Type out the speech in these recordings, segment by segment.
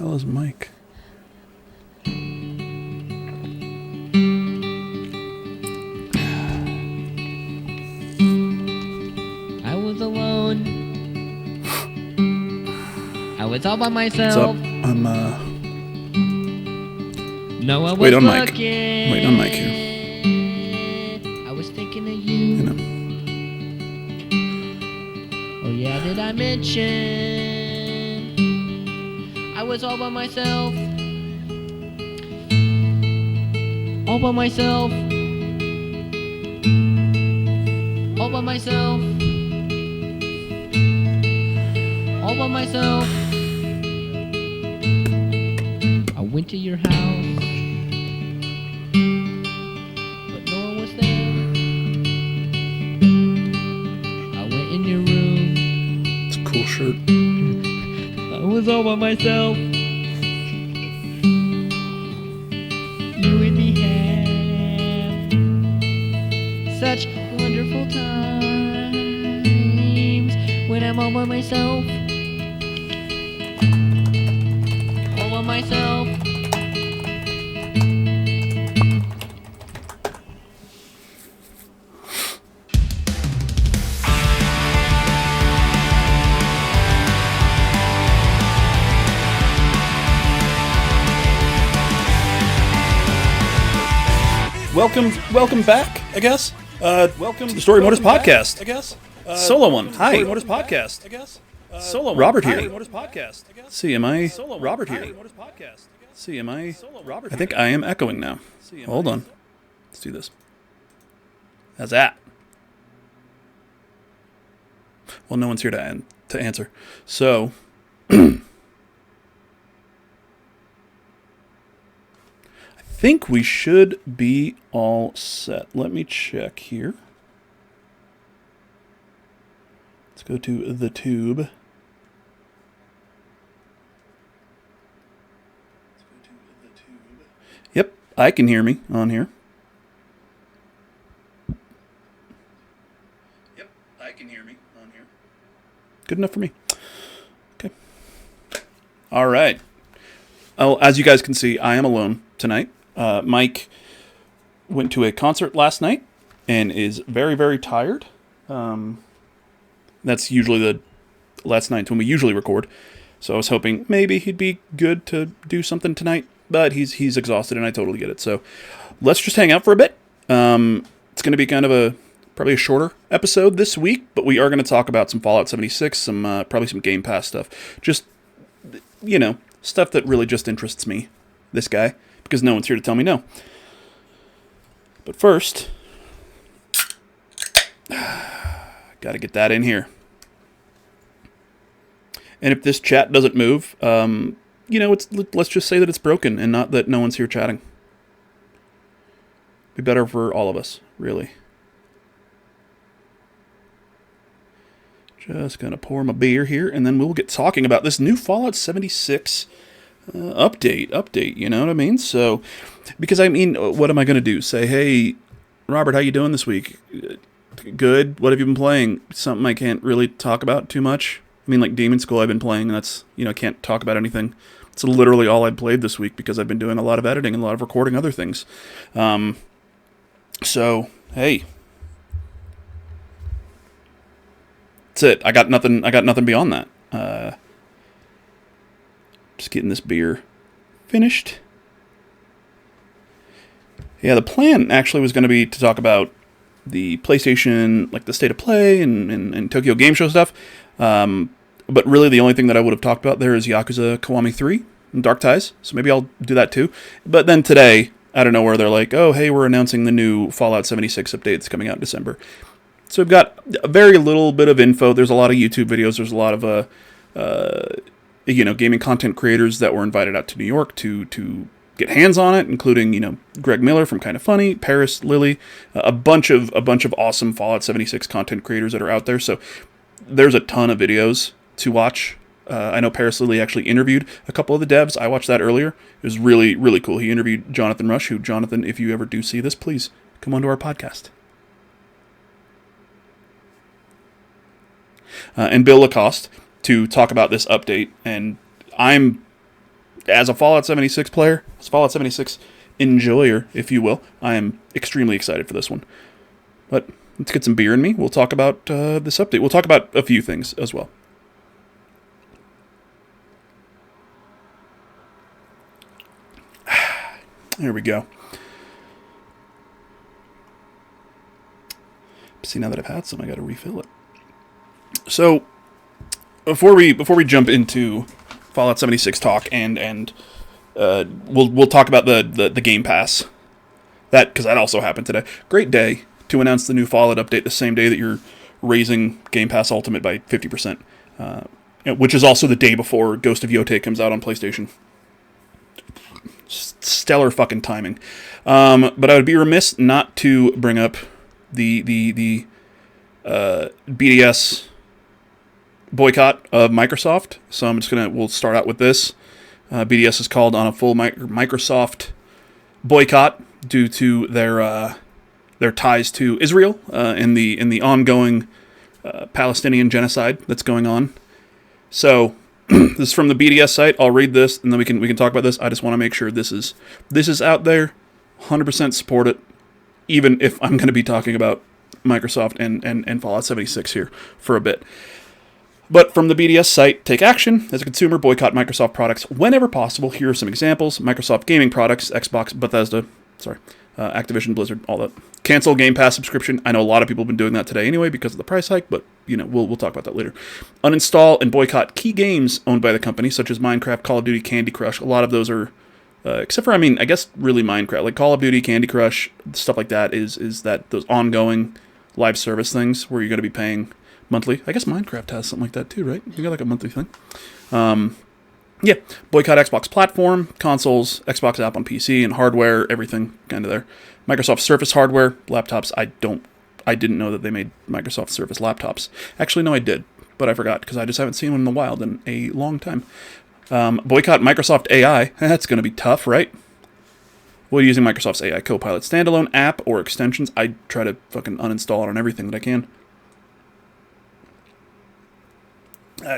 hell is Mike? I was alone. I was all by myself. What's up? I'm No one was Wait on Mike. looking. Wait on Mike here. I was thinking of you. You know. Oh yeah, did I mention I was all by myself? All by myself. All by myself. All by myself. I went to your house, but no one was there. I went in your room. It's a cool shirt. I was all by myself. You and me have such wonderful times when I'm all by myself. All by myself. Welcome back, I guess. Welcome to the Storymoders podcast, I guess. Solo one. Hi. Storymoders podcast, I guess. Solo Robert here. Podcast, I guess. See, am I Robert here? See, am I Robert? I think I am echoing now. Hold on. Let's do this. How's that? Well, no one's here to answer. So, I think we should be all set. Let me check here. Let's go to the tube. Yep, I can hear me on here. Yep, I can hear me on here. Good enough for me. Okay. All right. Oh, as you guys can see, I am alone tonight. Mike went to a concert last night and is very, very tired. That's usually the last night when we usually record. So I was hoping maybe he'd be good to do something tonight, but he's exhausted and I totally get it. So let's just hang out for a bit. It's going to be kind of probably a shorter episode this week, but we are going to talk about some Fallout 76, probably some Game Pass stuff. Just, stuff that really just interests me, this guy, because no one's here to tell me no. But first, got to get that in here. And if this chat doesn't move, let's just say that it's broken and not that no one's here chatting. Be better for all of us, really. Just gonna pour my beer here, and then we'll get talking about this new Fallout 76 update, you know what I mean? So, because what am I gonna do? Say, hey, Robert, how you doing this week? Good. What have you been playing? Something I can't really talk about too much. I mean, like Demon School I've been playing, and that's, I can't talk about anything. It's literally all I'd played this week because I've been doing a lot of editing and a lot of recording other things. So, hey. That's it. I got nothing beyond that. Just getting this beer finished. Yeah, the plan actually was going to be to talk about the PlayStation, like the State of Play and Tokyo Game Show stuff. But really the only thing that I would have talked about there is Yakuza Kiwami 3 and Dark Ties. So maybe I'll do that too. But then today, out of nowhere, they're like, oh, hey, we're announcing the new Fallout 76 update that's coming out in December. So we've got a very little bit of info. There's a lot of YouTube videos. There's a lot of, gaming content creators that were invited out to New York to get hands on it, including, Greg Miller from Kinda Funny, Paris, Lily, a bunch of awesome Fallout 76 content creators that are out there. So there's a ton of videos to watch. I know Paris Lily actually interviewed a couple of the devs. I watched that earlier. It was really, really cool. He interviewed Jonathan Rush, who, Jonathan, if you ever do see this, please come onto our podcast. And Bill Lacoste to talk about this update. And I'm as a Fallout 76 player, as a Fallout 76 enjoyer, if you will, I am extremely excited for this one. But let's get some beer in me. We'll talk about this update. We'll talk about a few things as well. Here we go. See, now that I've had some, I got to refill it. So, before we jump into Fallout 76 talk, and we'll talk about the Game Pass, because that also happened today. Great day to announce the new Fallout update the same day that you're raising Game Pass Ultimate by 50%, which is also the day before Ghost of Yotei comes out on PlayStation. Stellar fucking timing. But I would be remiss not to bring up the BDS boycott of Microsoft. So we'll start out with this. BDS has called on a full Microsoft boycott due to their ties to Israel in the ongoing Palestinian genocide that's going on. So this is from the BDS site. I'll read this and then we can talk about this. I just want to make sure this is out there. 100% support it, even if I'm going to be talking about Microsoft and Fallout 76 here for a bit. But from the BDS site, take action. As a consumer, boycott Microsoft products whenever possible. Here are some examples. Microsoft gaming products, Xbox, Bethesda, Activision, Blizzard, all that. Cancel Game Pass subscription. I know a lot of people have been doing that today anyway because of the price hike, but we'll talk about that later. Uninstall and boycott key games owned by the company, such as Minecraft, Call of Duty, Candy Crush. A lot of those are, except for, I guess really Minecraft. Like Call of Duty, Candy Crush, stuff like that is that those ongoing live service things where you're going to be paying monthly. I guess Minecraft has something like that too, right? You got like a monthly thing. Yeah, boycott Xbox platform, consoles, Xbox app on PC, and hardware, everything kind of there. Microsoft Surface hardware, laptops. I didn't know that they made Microsoft Surface laptops. Actually, no, I did, but I forgot because I just haven't seen one in the wild in a long time. Boycott Microsoft AI. That's going to be tough, right? Well, using Microsoft's AI Copilot standalone app or extensions, I try to fucking uninstall it on everything that I can.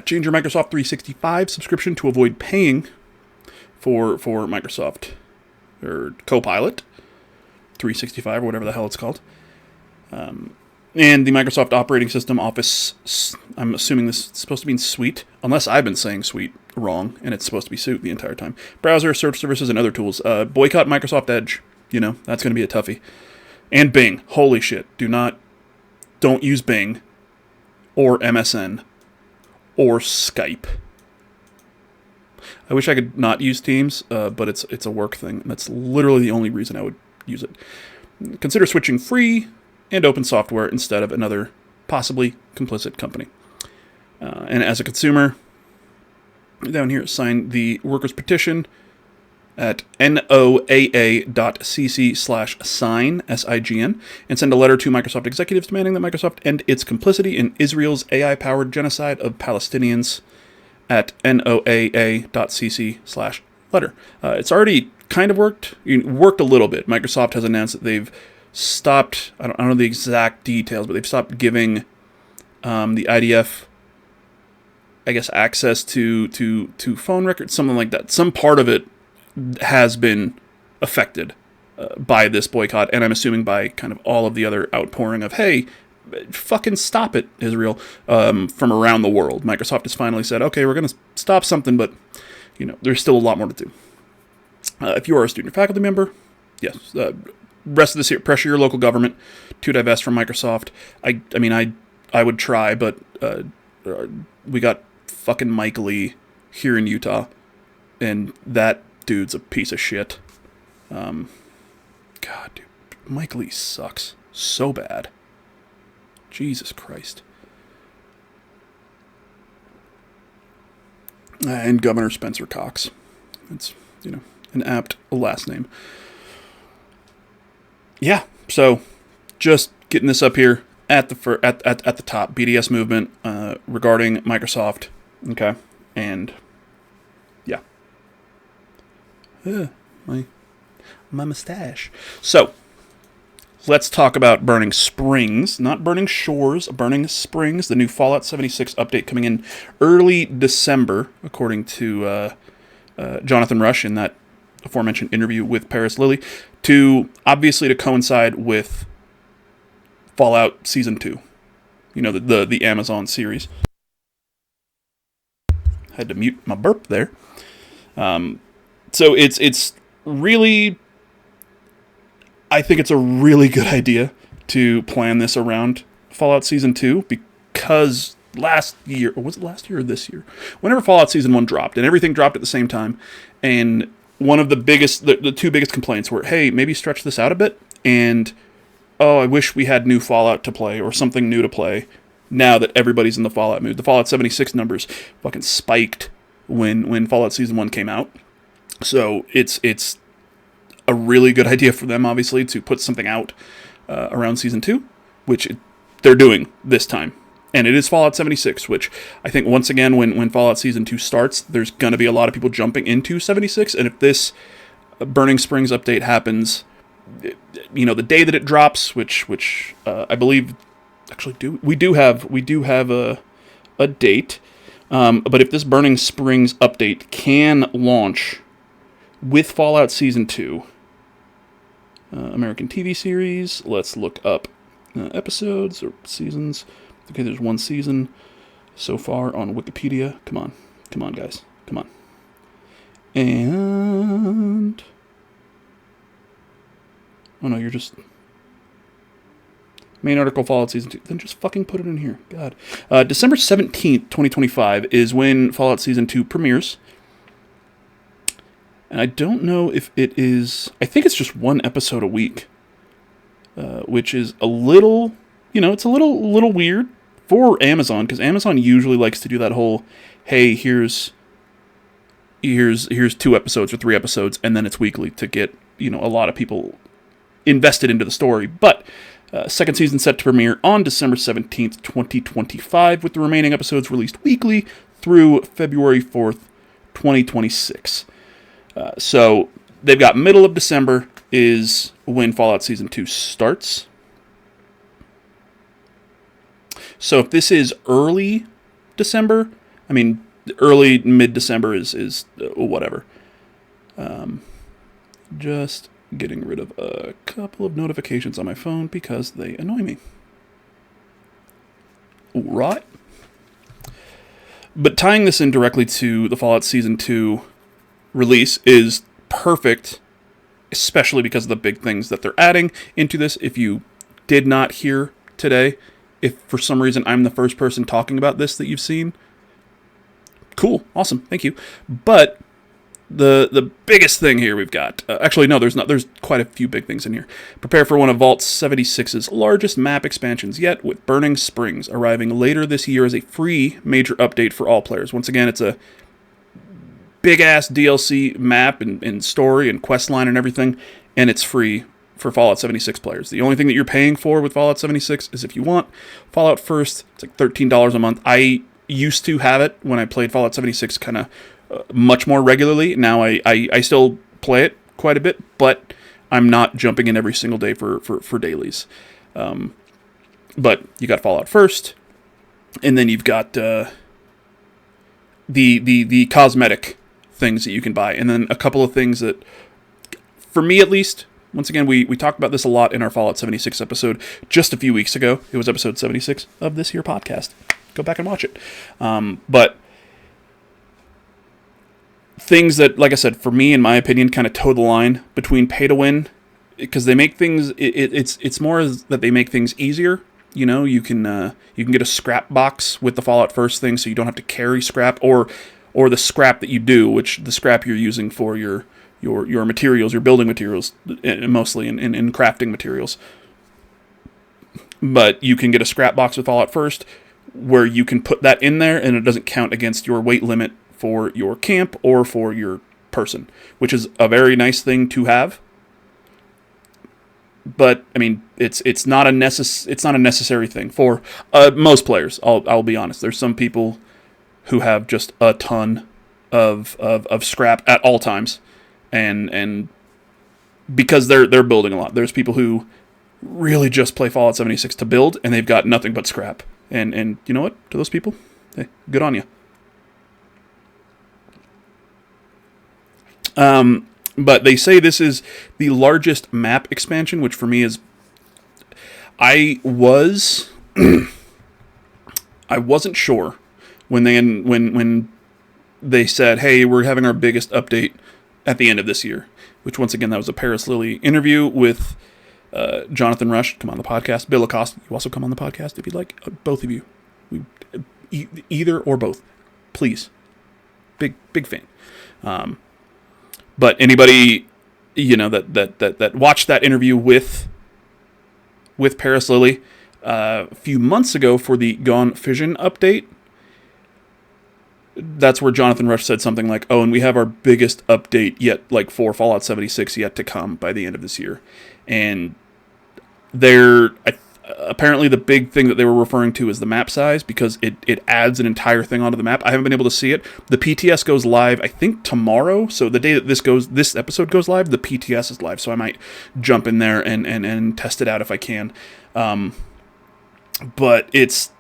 Change your Microsoft 365 subscription to avoid paying for Microsoft or Copilot 365 or whatever the hell it's called. And the Microsoft operating system Office, I'm assuming this is supposed to mean Suite, unless I've been saying Suite wrong, and it's supposed to be Suite the entire time. Browser, search services, and other tools. Boycott Microsoft Edge. That's going to be a toughie. And Bing. Holy shit. Don't use Bing or MSN. Or Skype. I wish I could not use Teams, but it's a work thing. And that's literally the only reason I would use it. Consider switching free and open software instead of another possibly complicit company. And as a consumer, down here, sign the workers' petition at noaa.cc/sign, S-I-G-N, and send a letter to Microsoft executives demanding that Microsoft end its complicity in Israel's AI-powered genocide of Palestinians at noaa.cc/letter. It's already kind of worked. It worked a little bit. Microsoft has announced that they've stopped, I don't know the exact details, but they've stopped giving the IDF, I guess, access to phone records, something like that. Some part of it has been affected by this boycott, and I'm assuming by kind of all of the other outpouring of, hey, fucking stop it, Israel, from around the world. Microsoft has finally said, okay, we're going to stop something, but, there's still a lot more to do. If you are a student or faculty member, yes, rest of this here, pressure your local government to divest from Microsoft. I would try, but we got fucking Mike Lee here in Utah, and that dude's a piece of shit. God, dude. Mike Lee sucks so bad. Jesus Christ. And Governor Spencer Cox. It's, an apt last name. Yeah, so just getting this up here at the top. BDS movement regarding Microsoft. Okay, and yeah. My mustache. So, let's talk about Burning Springs. Not Burning Shores, Burning Springs. The new Fallout 76 update coming in early December, according to Jonathan Rush in that aforementioned interview with Paris Lilly, to coincide with Fallout Season 2. The Amazon series. Had to mute my burp there. So it's really, I think it's a really good idea to plan this around Fallout Season 2, because last year, or was it last year or this year? Whenever Fallout Season 1 dropped, and everything dropped at the same time, and one of the two biggest complaints were, hey, maybe stretch this out a bit, and, oh, I wish we had new Fallout to play, or something new to play, now that everybody's in the Fallout mood. The Fallout 76 numbers fucking spiked when Fallout Season 1 came out. So it's a really good idea for them, obviously, to put something out around Season 2, which they're doing this time. And it is Fallout 76, which I think, once again, when Fallout Season 2 starts, there's going to be a lot of people jumping into 76. And if this Burning Springs update happens, the day that it drops, which I believe, actually, we do have a date. But if this Burning Springs update can launch with Fallout Season 2, American TV series, let's look up episodes or seasons. Okay, there's one season so far on Wikipedia. Come on, guys. Come on. And... oh, no, you're just... main article, Fallout Season 2. Then just fucking put it in here. God. December 17th, 2025 is when Fallout Season 2 premieres. And I don't know if it is... I think it's just one episode a week. Which is a little... it's a little weird for Amazon, because Amazon usually likes to do that whole, hey, here's 2 episodes or 3 episodes, and then it's weekly to get, a lot of people invested into the story. But second season set to premiere on December 17th, 2025, with the remaining episodes released weekly through February 4th, 2026. So they've got middle of December is when Fallout Season 2 starts. So if this is early December, early, mid-December is whatever. Just getting rid of a couple of notifications on my phone because they annoy me. Right. But tying this in directly to the Fallout Season 2 release is perfect, especially because of the big things that they're adding into this. If you did not hear today, if for some reason I'm the first person talking about this that you've seen, cool, awesome, thank you. But the biggest thing here we've got, actually no, there's not. There's quite a few big things in here. Prepare for one of Vault 76's largest map expansions yet, with Burning Springs arriving later this year as a free major update for all players. Once again, it's a big-ass DLC map and story and quest line and everything, and it's free for Fallout 76 players. The only thing that you're paying for with Fallout 76 is if you want Fallout First. It's like $13 a month. I used to have it when I played Fallout 76 kind of much more regularly. Now I still play it quite a bit, but I'm not jumping in every single day for dailies. But you got Fallout First, and then you've got the cosmetic things that you can buy, and then a couple of things that, for me at least, once again, we talked about this a lot in our Fallout 76 episode just a few weeks ago. It was episode 76 of this here podcast. Go back and watch it. But things that, like I said, for me, in my opinion, kind of toe the line between pay to win, because they make things. It's more that they make things easier. You can get a scrap box with the Fallout First thing, so you don't have to carry scrap, or the scrap that you do, which the scrap you're using for your materials, your building materials, mostly in crafting materials. But you can get a scrap box with Fallout First, where you can put that in there, and it doesn't count against your weight limit for your camp or for your person, which is a very nice thing to have. But it's not a necessary thing for most players. I'll be honest. There's some people who have just a ton of scrap at all times, and because they're building a lot. There's people who really just play Fallout 76 to build, and they've got nothing but scrap. And you know what? To those people, hey, good on you. But they say this is the largest map expansion, which for me is... I wasn't sure when they said, hey, we're having our biggest update at the end of this year, which once again, that was a Paris Lilly interview with Jonathan Rush, come on the podcast. Bill Acosta, you also come on the podcast if you'd like. Both of you. Either or both. Please. Big fan. But anybody, that watched that interview with Paris Lilly a few months ago for the Gone Fission update, that's where Jonathan Rush said something like, oh, and we have our biggest update yet, like for Fallout 76 yet to come by the end of this year. And apparently the big thing that they were referring to is the map size, because it adds an entire thing onto the map. I haven't been able to see it. The PTS goes live, I think, tomorrow. So the day that this episode goes live, the PTS is live. So I might jump in there and test it out if I can. But it's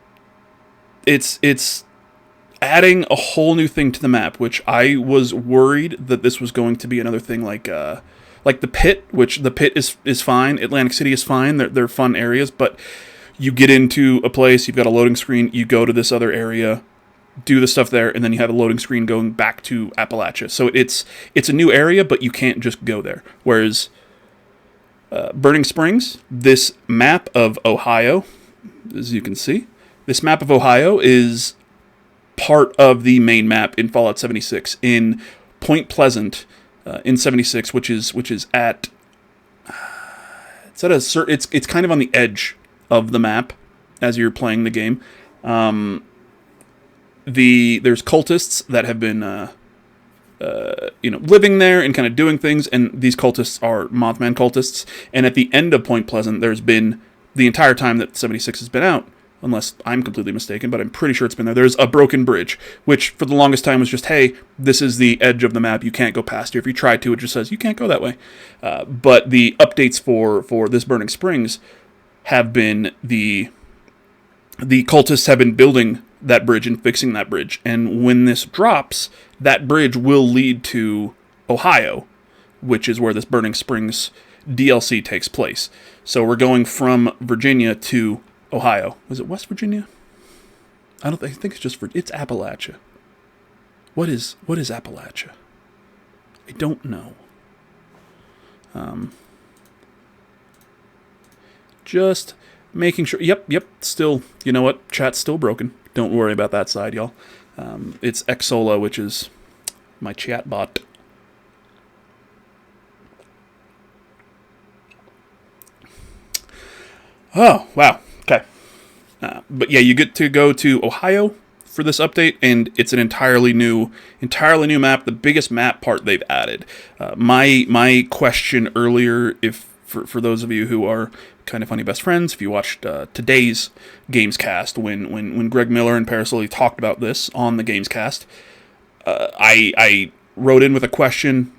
adding a whole new thing to the map, which I was worried that this was going to be another thing like the pit, which the pit is fine. Atlantic City is fine. They're fun areas, but you get into a place, you've got a loading screen, you go to this other area, do the stuff there, and then you have a loading screen going back to Appalachia. So it's a new area, but you can't just go there. Whereas Burning Springs, this map of Ohio, as you can see, this map of Ohio is part of the main map in Fallout 76 in Point Pleasant in 76, which is at it's kind of on the edge of the map as you're playing the game. There's cultists that have been living there and kind of doing things, and these cultists are Mothman cultists. And at the end of Point Pleasant, there's been, the entire time that 76 has been out, unless I'm completely mistaken, but I'm pretty sure it's been there, there's a broken bridge, which for the longest time was just, hey, this is the edge of the map, you can't go past here. If you try to, it just says, you can't go that way. But the updates for this Burning Springs have been the cultists have been building that bridge and fixing that bridge. And when this drops, that bridge will lead to Ohio, which is where this Burning Springs DLC takes place. So we're going from Virginia to Ohio. Was it West Virginia? I think it's just it's Appalachia. What is Appalachia? I don't know. Just making sure. Yep. Still, you know what? Chat's still broken. Don't worry about that side, y'all. It's Xsola, which is my chat bot. Oh, wow. Okay. But yeah, you get to go to Ohio for this update, and it's an entirely new map, the biggest map part they've added. My question earlier, for those of you who are Kind of Funny best friends, if you watched today's Gamescast, when Greg Miller and Paris Lilly talked about this on the Gamescast, I wrote in with a question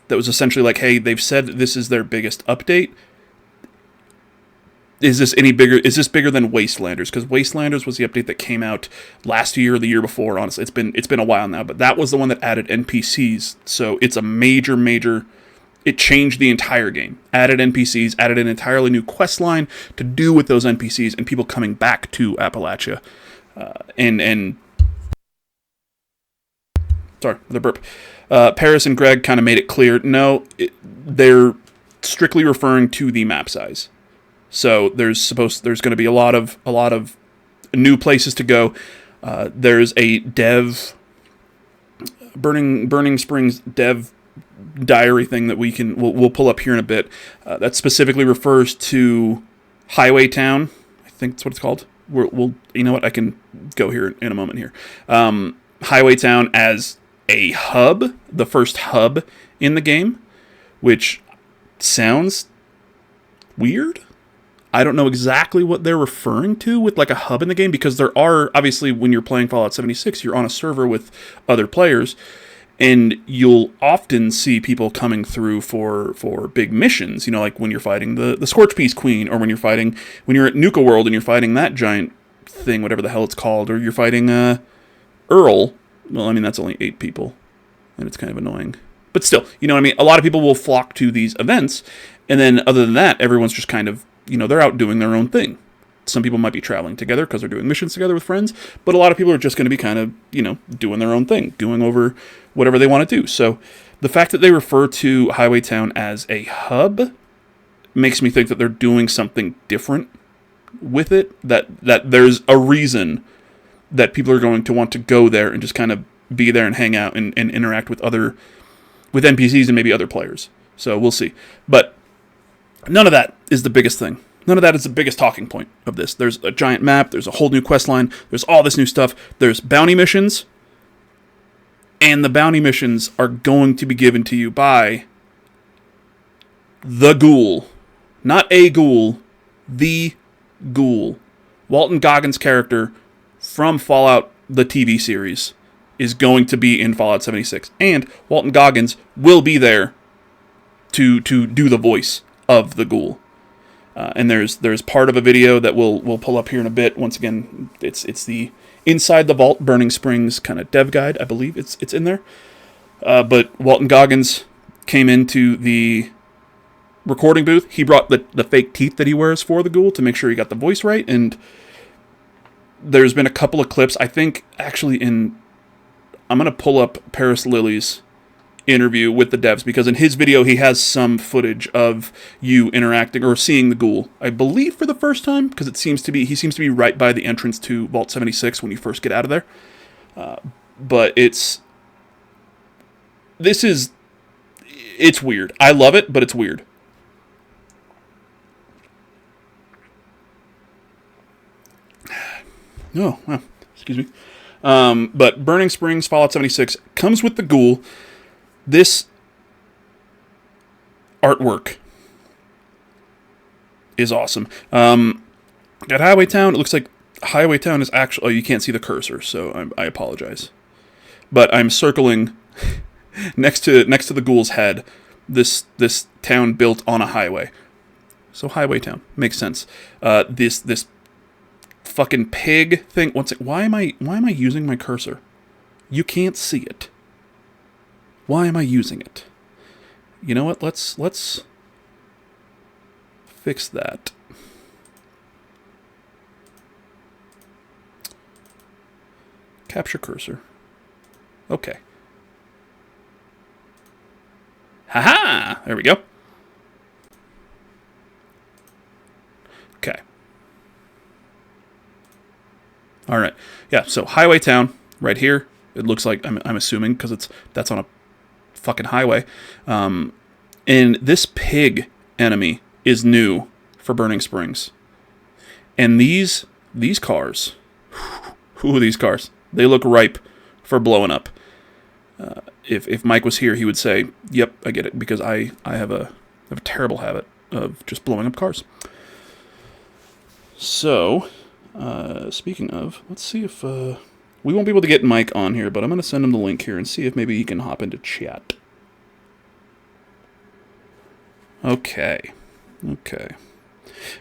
that was essentially like, hey, they've said this is their biggest update. Is this any bigger? Is this bigger than Wastelanders? Because Wastelanders was the update that came out last year or the year before. Honestly, it's been a while now, but that was the one that added NPCs. So it's a major. It changed the entire game. Added NPCs, added an entirely new quest line to do with those NPCs and people coming back to Appalachia. And sorry, the burp. Paris and Greg kind of made it clear. No, they're strictly referring to the map size. So there's going to be a lot of new places to go. There's a Burning Springs dev diary thing that we'll pull up here in a bit. That specifically refers to Highway Town. I think that's what it's called. We'll you know what? I can go here in a moment here. Highway Town as a hub, the first hub in the game, which sounds weird. I don't know exactly what they're referring to with like a hub in the game, because there are, obviously, when you're playing Fallout 76, you're on a server with other players, and you'll often see people coming through for big missions, like when you're fighting the Scorch Piece Queen, or when you're at Nuka World and you're fighting that giant thing, whatever the hell it's called, or you're fighting Earl. Well, I mean, that's only 8 people, and it's kind of annoying. But still, you know what I mean? A lot of people will flock to these events, and then other than that, everyone's just kind of, they're out doing their own thing. Some people might be traveling together because they're doing missions together with friends, but a lot of people are just going to be kind of, doing their own thing, doing over whatever they want to do. So the fact that they refer to Highwaytown as a hub makes me think that they're doing something different with it, that there's a reason that people are going to want to go there and just kind of be there and hang out and interact with NPCs and maybe other players. So we'll see. But none of that is the biggest thing. None of that is the biggest talking point of this. There's a giant map. There's a whole new quest line. There's all this new stuff. There's bounty missions. And the bounty missions are going to be given to you by the Ghoul. Not a ghoul. The Ghoul. Walton Goggins' character from Fallout, the TV series, is going to be in Fallout 76. And Walton Goggins will be there to do the voice of the Ghoul. And there's part of a video that we'll pull up here in a bit. Once again, it's the Inside the Vault Burning Springs kind of dev guide. I believe it's in there. But Walton Goggins came into the recording booth. He brought the fake teeth that he wears for the Ghoul to make sure he got the voice right. And there's been a couple of clips. I think actually I'm going to pull up Paris Lily's interview with the devs, because in his video he has some footage of you interacting or seeing the Ghoul, I believe for the first time, because he seems to be right by the entrance to Vault 76 when you first get out of there. But it's weird. I love it, but it's weird. Oh, well, excuse me. But Burning Springs, Fallout 76 comes with the Ghoul. This artwork is awesome. At Highwaytown, it looks like Highwaytown is actually... Oh, you can't see the cursor, so I apologize. But I'm circling next to the Ghoul's head this town built on a highway. So Highwaytown makes sense. This fucking pig thing. Why am I using my cursor? You can't see it. Why am I using it? You know what? Let's fix that. Capture cursor. Okay. Haha! There we go. Okay. All right. Yeah, so Highwaytown right here. It looks like, I'm assuming, because that's on a fucking highway. And this pig enemy is new for Burning Springs. And these cars, these cars, they look ripe for blowing up. If Mike was here, he would say, "Yep, I get it," because I have a terrible habit of just blowing up cars. So, speaking of, let's see if we won't be able to get Mike on here, but I'm going to send him the link here and see if maybe he can hop into chat. Okay.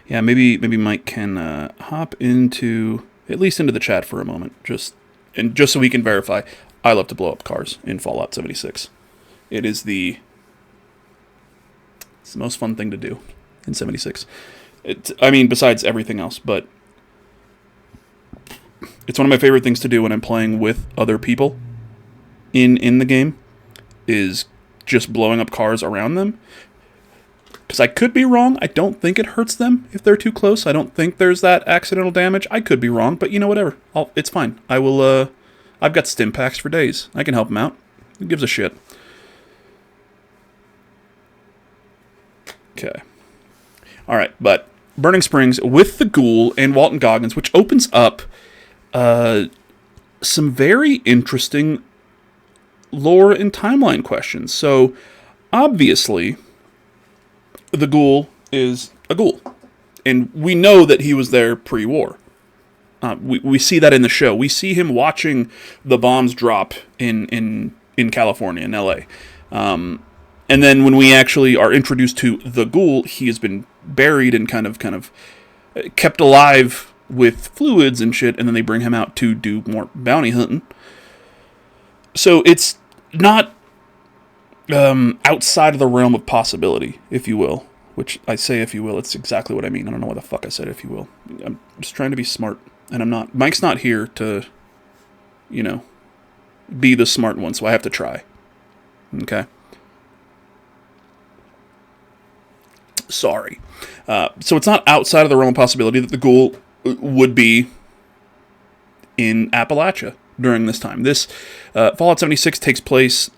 Yeah, maybe Mike can hop into, at least into the chat for a moment, just so we can verify. I love to blow up cars in Fallout 76. It's the most fun thing to do in 76. Besides everything else, but it's one of my favorite things to do when I'm playing with other people in the game, is just blowing up cars around them. Because I could be wrong. I don't think it hurts them if they're too close. I don't think there's that accidental damage. I could be wrong, but whatever. It's fine. I will, I've got stim packs for days. I can help them out. Who gives a shit? Okay. Alright, but Burning Springs with the Ghoul and Walton Goggins, which opens up some very interesting lore and timeline questions. So, obviously, the Ghoul is a ghoul. And we know that he was there pre-war. We see that in the show. We see him watching the bombs drop in California, in LA. And then when we actually are introduced to the Ghoul, he has been buried and kind of kept alive with fluids and shit, and then they bring him out to do more bounty hunting. So it's not outside of the realm of possibility, if you will. Which I say if you will, it's exactly what I mean. I don't know why the fuck I said if you will. I'm just trying to be smart, and I'm not. Mike's not here to, be the smart one, so I have to try. Okay? Sorry. So it's not outside of the realm of possibility that the Ghoul would be in Appalachia during this time. This Fallout 76 takes place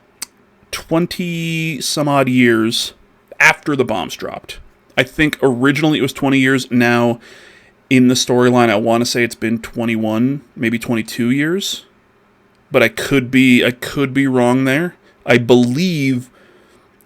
20 some odd years after the bombs dropped. I think originally it was 20 years. Now, in the storyline, I want to say it's been 21, maybe 22 years. But I could be wrong there. I believe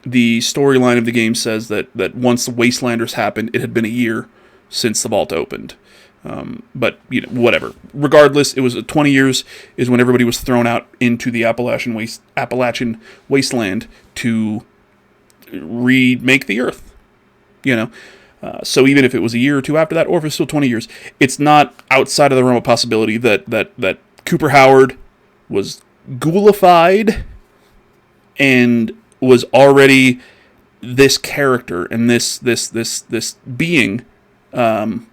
the storyline of the game says that once the Wastelanders happened, it had been a year since the vault opened. But, whatever. Regardless, it was 20 years is when everybody was thrown out into the Appalachian Wasteland to remake the Earth. So even if it was a year or two after that, or if it's still 20 years, it's not outside of the realm of possibility that Cooper Howard was ghoulified and was already this character and this being 20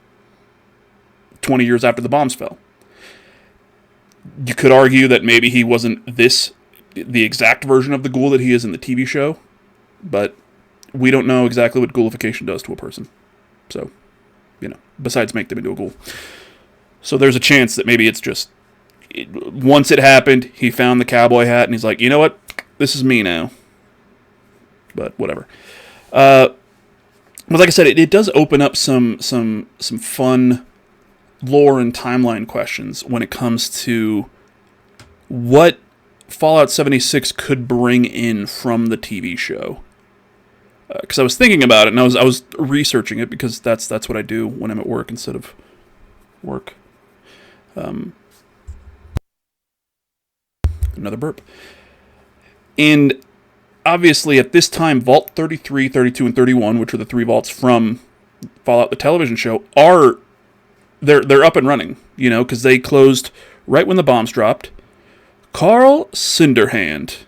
years after the bombs fell. You could argue that maybe he wasn't the exact version of the Ghoul that he is in the TV show, but we don't know exactly what ghoulification does to a person. So, besides make them into a ghoul. So there's a chance that maybe it's just, once it happened, he found the cowboy hat and he's like, you know what? This is me now. But whatever. But like I said, it does open up some fun lore and timeline questions when it comes to what Fallout 76 could bring in from the TV show. Because I was thinking about it, and I was researching it, because that's what I do when I'm at work instead of work. Another burp. And obviously at this time, Vault 33, 32, and 31, which are the three vaults from Fallout the television show, they're up and running, because they closed right when the bombs dropped. Carl Cinderhand.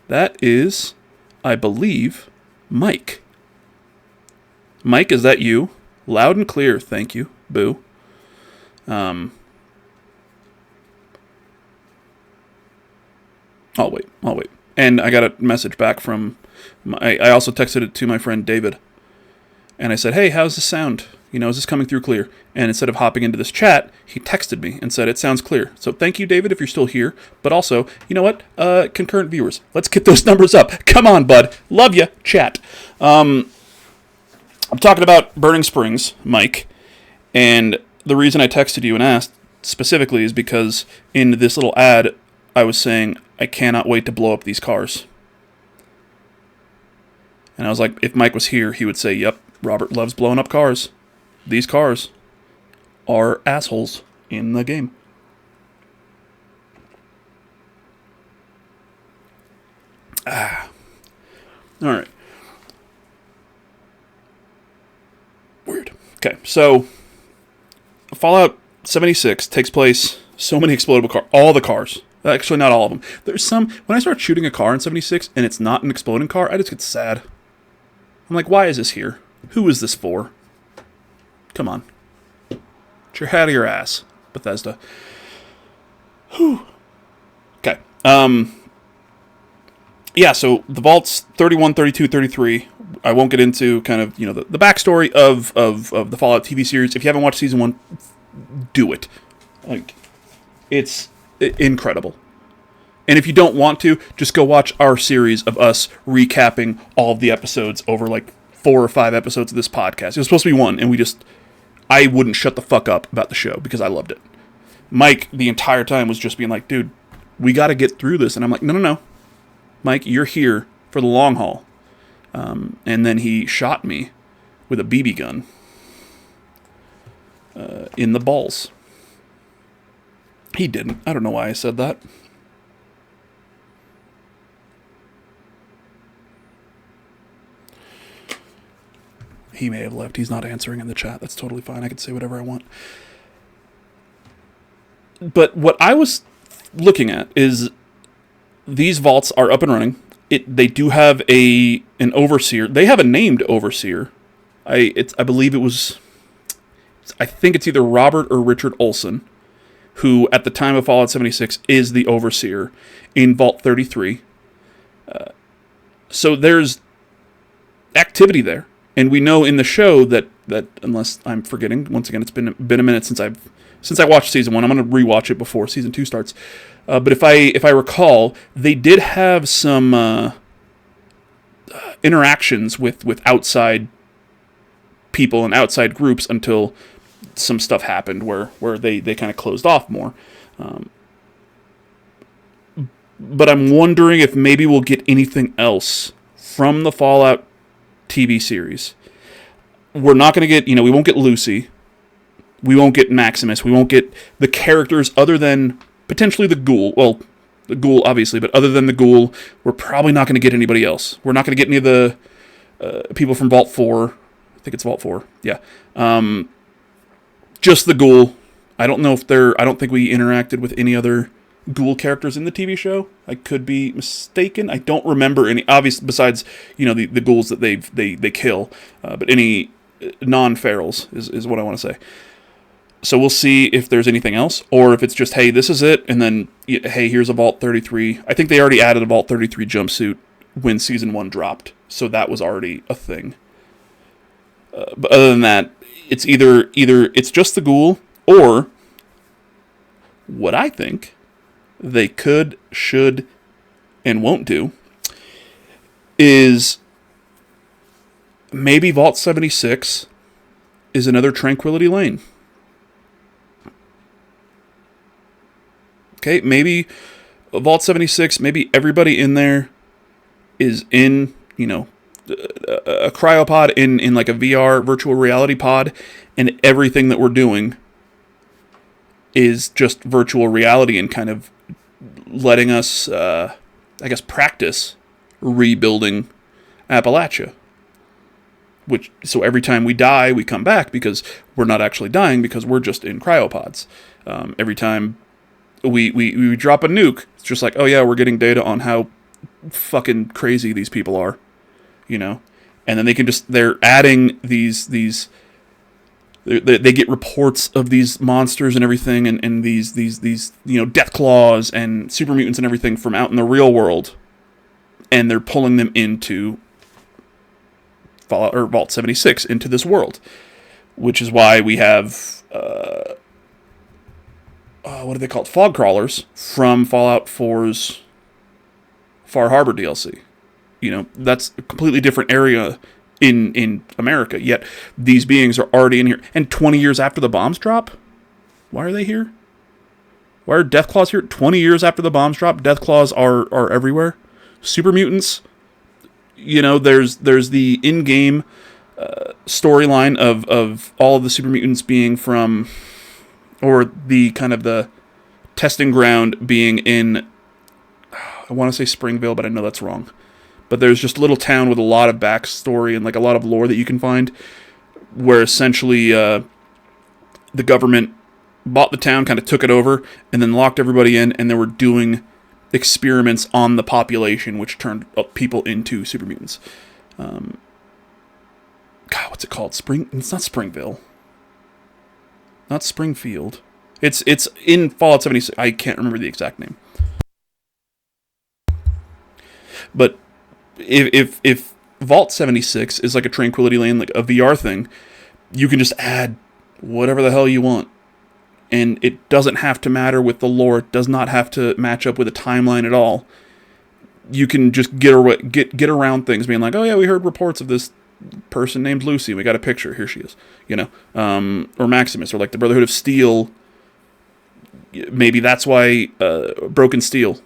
That is, I believe, Mike. Mike, is that you? Loud and clear, thank you. Boo. I'll wait. And I got a message back from... I also texted it to my friend David. And I said, hey, how's this sound? Is this coming through clear? And instead of hopping into this chat, he texted me and said, it sounds clear. So thank you, David, if you're still here. But also, you know what? Concurrent viewers, let's get those numbers up. Come on, bud. Love you. Chat. I'm talking about Burning Springs, Mike. And the reason I texted you and asked specifically is because in this little ad, I was saying, I cannot wait to blow up these cars. And I was like, if Mike was here, he would say, yep, Robert loves blowing up cars. These cars are assholes in the game. Alright. Weird. Okay, so Fallout 76 takes place, so many explodable cars, all the cars. Actually, not all of them. There's some, when I start shooting a car in 76 and it's not an exploding car, I just get sad. I'm like, why is this here? Who is this for? Come on. Get your head out of your ass, Bethesda. Whew. Okay. Yeah, so the vaults 31, 32, 33. I won't get into kind of, the backstory of the Fallout TV series. If you haven't watched season 1, do it. It's incredible. And if you don't want to, just go watch our series of us recapping all of the episodes over 4 or 5 episodes of this podcast. It was supposed to be 1, and I wouldn't shut the fuck up about the show because I loved it. Mike, the entire time, was just being like, dude, we got to get through this. And I'm like, no. Mike, you're here for the long haul. And then he shot me with a BB gun in the balls. He didn't. I don't know why I said that. He may have left. He's not answering in the chat. That's totally fine. I can say whatever I want. But what I was looking at is these vaults are up and running. They do have an overseer. They have a named overseer. I believe it was. I think it's either Robert or Richard Olson, who at the time of Fallout 76 is the overseer in Vault 33. So there's activity there, and we know in the show that unless I'm forgetting, once again, it's been a minute since I watched season 1. I'm going to rewatch it before season 2 starts. But if I recall, they did have some interactions with outside people and outside groups until some stuff happened where they kind of closed off more. But I'm wondering if maybe we'll get anything else from the Fallout TV series. We're not going to get, we won't get Lucy. We won't get Maximus. We won't get the characters other than potentially the Ghoul. Well, the Ghoul, obviously, but other than the Ghoul, we're probably not going to get anybody else. We're not going to get any of the people from Vault 4. I think it's Vault 4. Yeah. Just the Ghoul. I don't think we interacted with any other Ghoul characters in the TV show. I could be mistaken. I don't remember any, obviously, besides, the Ghouls that they kill. But any non-ferals is what I want to say. So we'll see if there's anything else, or if it's just, hey, this is it, and then, hey, here's a Vault 33. I think they already added a Vault 33 jumpsuit when Season 1 dropped, so that was already a thing. But other than that, it's either it's just the Ghoul, or what I think they could, should, and won't do is maybe Vault 76 is another Tranquility Lane. Okay, maybe Vault 76, maybe everybody in there is in, a cryopod in like a VR virtual reality pod, and everything that we're doing is just virtual reality and kind of letting us, practice rebuilding Appalachia. So every time we die, we come back because we're not actually dying because we're just in cryopods. Every time we drop a nuke, it's just like, oh yeah, we're getting data on how fucking crazy these people are, and then they're adding these they get reports of these monsters and everything, and these death claws and super mutants and everything from out in the real world, and they're pulling them into Fallout or Vault 76 into this world, which is why we have what are they called? Fog crawlers from Fallout 4's Far Harbor DLC. That's a completely different area in America, yet these beings are already in here. And 20 years after the bombs drop? Why are they here? Why are Deathclaws here? 20 years after the bombs drop, Deathclaws are everywhere. Super mutants. There's the in-game storyline of all of the super mutants being from, or the kind of the testing ground being in, I want to say Springville, but I know that's wrong. But there's just a little town with a lot of backstory and like a lot of lore that you can find, where essentially the government bought the town, kind of took it over, and then locked everybody in, and they were doing experiments on the population, which turned people into super mutants. God, what's it called? It's not Springville. Not Springfield. It's in Fallout 76. I can't remember the exact name. But if Vault 76 is like a Tranquility Lane, like a VR thing, you can just add whatever the hell you want. And it doesn't have to matter with the lore. It does not have to match up with a timeline at all. You can just get around things, being like, oh yeah, we heard reports of this person named Lucy. We got a picture. Here she is. Or Maximus, or like the Brotherhood of Steel. Maybe that's why Broken Steel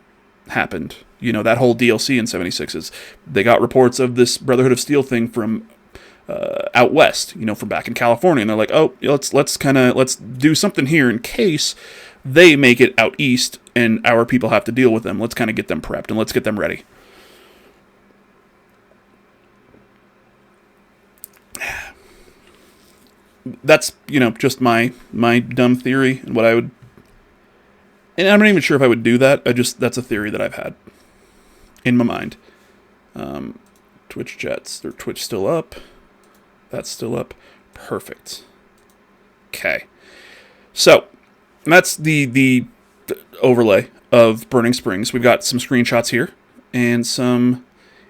happened. That whole DLC in 76 is they got reports of this Brotherhood of Steel thing from out west, from back in California, and they're like, oh, let's do something here in case they make it out east and our people have to deal with them. Let's kind of get them prepped and let's get them ready. That's, just my dumb theory and what I would, and I'm not even sure if I would do that. That's a theory that I've had in my mind. Twitch chats. Their Twitch still up. That's still up. Perfect. Okay. So, that's the overlay of Burning Springs. We've got some screenshots here and some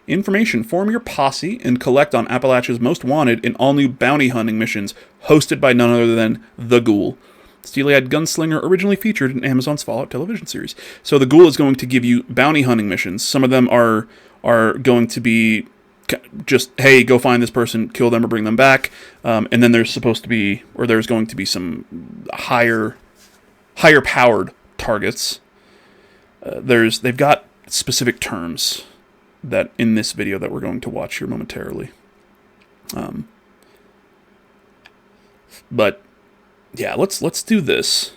information. Form your posse and collect on Appalachia's Most Wanted in all-new bounty hunting missions hosted by none other than the Ghoul. Steely-eyed gunslinger originally featured in Amazon's Fallout television series. So the Ghoul is going to give you bounty hunting missions. Some of them are going to be just, hey, go find this person, kill them, or bring them back. And then there's going to be some higher powered targets. They've got specific terms that in this video that we're going to watch here momentarily. But yeah, let's do this.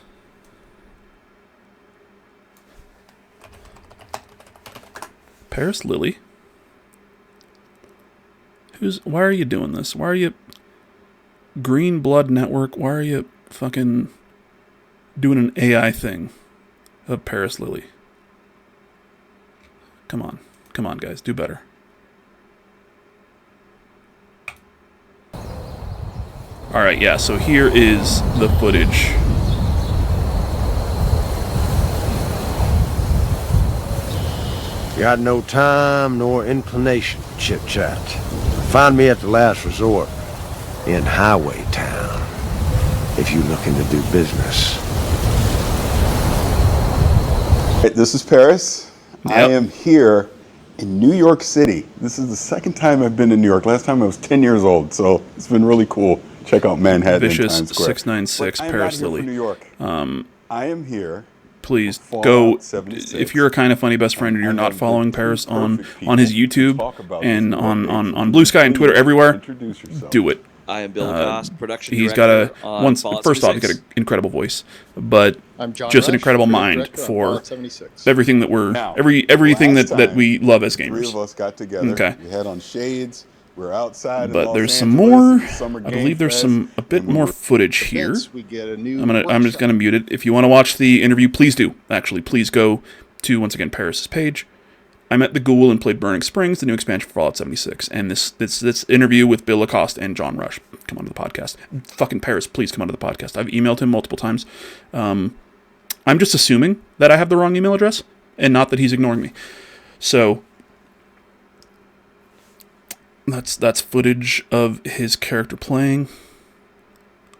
Paris Lily. Why are you doing this? Why are you Green Blood Network? Why are you fucking doing an AI thing of Paris Lily? Come on, guys, do better. All right, yeah. So here is the footage. Got no time nor inclination for chit-chat. Find me at the last resort in Highway Town if you're looking to do business. This is Paris. Yep. I am here in New York City. This is the second time I've been in New York. Last time I was 10 years old, so it's been really cool. Check out Manhattan Vicious and Times Square. 696 But Paris I'm not Lily. here for New York. I am here. Please Fallout go. 76. If you're a Kind of Funny best friend and you're not following Paris on his YouTube and on Blue Sky and Twitter everywhere, Introduce yourself. do it. I am Bill Cost, production He's director got on Fallout first off, he's 76. got an incredible voice, but I'm John just an Rush, incredible creative mind director on for Fallout 76. everything that we're Now, everything last that we time, love as Three gamers. of us got together. Okay. We had on shades. We're outside. in But Los there's some Angeles more. at the Summer I Game believe there's Fest, a bit and we more were- footage here. Events, we get a new I'm just workshop. gonna mute it. If you want to watch the interview, please do. Actually, please go to once again Paris's page. I met the Ghoul and played Burning Springs, the new expansion for Fallout 76, and this interview with Bill Lacoste and John Rush. Come onto the podcast. Fucking Paris, please come onto the podcast. I've emailed him multiple times. I'm just assuming that I have the wrong email address and not that he's ignoring me. So that's footage of his character playing.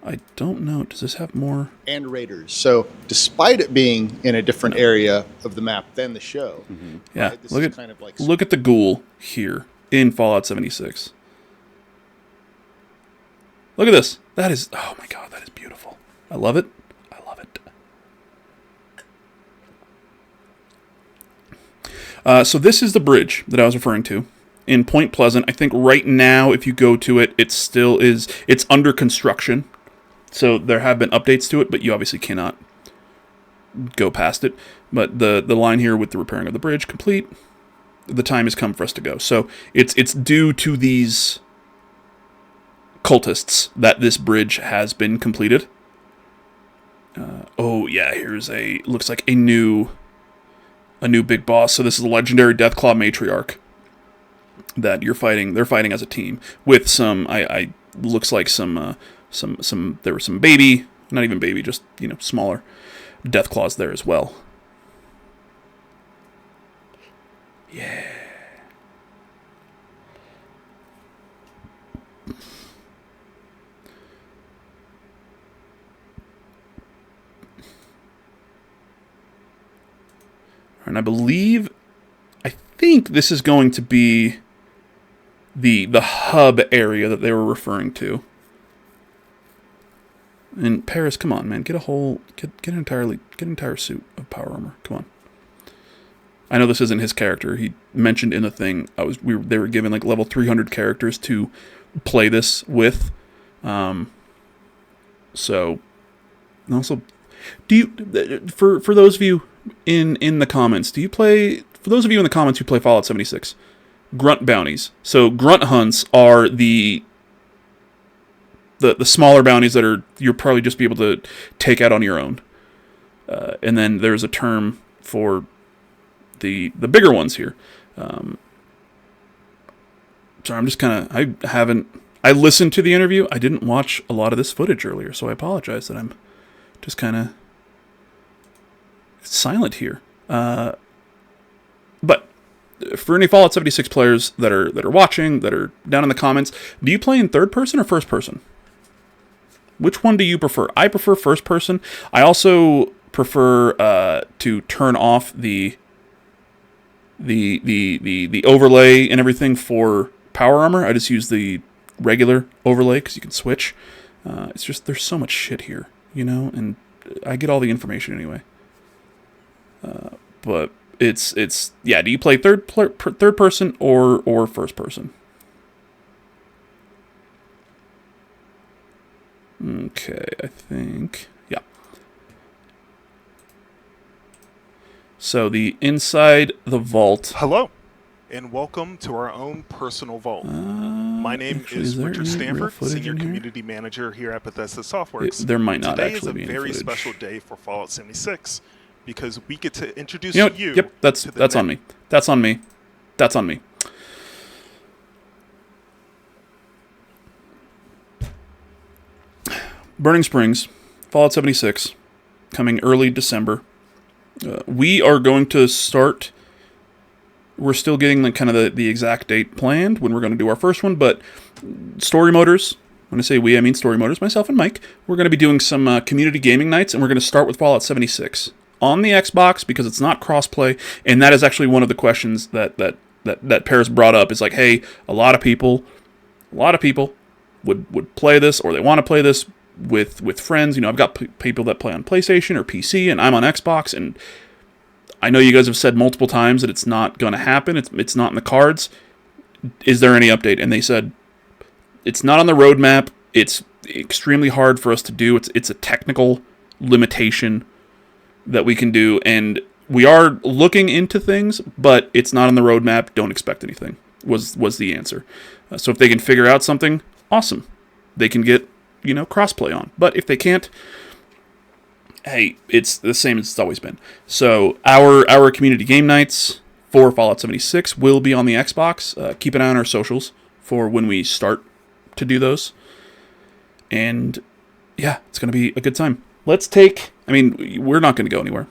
I don't know. Does this have more? And Raiders. So, despite it being in a different area of the map than the show, Yeah, right, this look is at kind of like look at the Ghoul here in Fallout 76. Look at this. That is, oh my god, that is beautiful. I love it. I love it. So this is the bridge that I was referring to in Point Pleasant. I think right now, if you go to it, it's under construction. So there have been updates to it, but you obviously cannot go past it. But the line here with the repairing of the bridge complete, the time has come for us to go. So it's due to these cultists that this bridge has been completed. Oh yeah, here's looks like a new big boss. So this is a legendary Deathclaw matriarch that you're fighting. They're fighting as a team with some. Looks like some. There were some baby, not even baby, just smaller Deathclaws there as well. Yeah. And I think this is going to be the hub area that they were referring to. And Paris, come on, man, get an entire suit of power armor. Come on. I know this isn't his character. He mentioned in the thing they were given like level 300 characters to play this with. So also, do you for those of you in the comments, for those of you in the comments who play Fallout 76, grunt bounties. So grunt hunts are the smaller bounties that you'll probably just be able to take out on your own. And then there's a term for the bigger ones here. sorry, I'm just kind of, I listened to the interview. I didn't watch a lot of this footage earlier, so I apologize that I'm just kind of silent here. But for any Fallout 76 players that are watching, that are down in the comments, do you play in third person or first person? Which one do you prefer? I prefer first person. I also prefer to turn off the overlay and everything for power armor. I just use the regular overlay because you can switch. It's just there's so much shit here, and I get all the information anyway. But it's do you play third person or first person? Okay, I think yeah. So the inside the vault. Hello, and welcome to our own personal vault. My name is Richard Stanford, Senior Community Manager here at Bethesda Softworks. There might not Today actually be Today is a very footage. special day for Fallout 76 because we get to introduce you. Yep, that's on me. That's on me. That's on me. Burning Springs, Fallout 76, coming early December. We are going to start. We're still getting the exact date planned when we're going to do our first one, but Storymoders. When I say we, I mean Storymoders, myself and Mike. We're going to be doing some community gaming nights, and we're going to start with Fallout 76 on the Xbox because it's not crossplay, and that is actually one of the questions that Paris brought up. Is like, hey, a lot of people would play this, or they want to play this with friends. I've got people that play on PlayStation or PC, and I'm on Xbox, and I know you guys have said multiple times that it's not going to happen. It's not in the cards. Is there any update? And they said it's not on the roadmap. It's extremely hard for us to do. It's a technical limitation that we can do, and we are looking into things, but it's not on the roadmap. Don't expect anything. Was the answer. So if they can figure out something, awesome. They can get crossplay on. But if they can't, hey, it's the same as it's always been. So our community game nights for Fallout 76 will be on the Xbox. Keep an eye on our socials for when we start to do those. And yeah, it's going to be a good time. We're not going to go anywhere.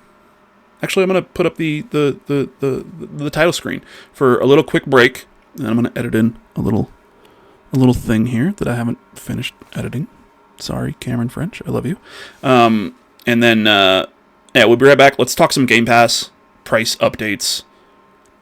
Actually, I'm going to put up the title screen for a little quick break, and then I'm going to edit in a little thing here that I haven't finished editing. Sorry, Cameron French. I love you. And then, we'll be right back. Let's talk some Game Pass, price updates,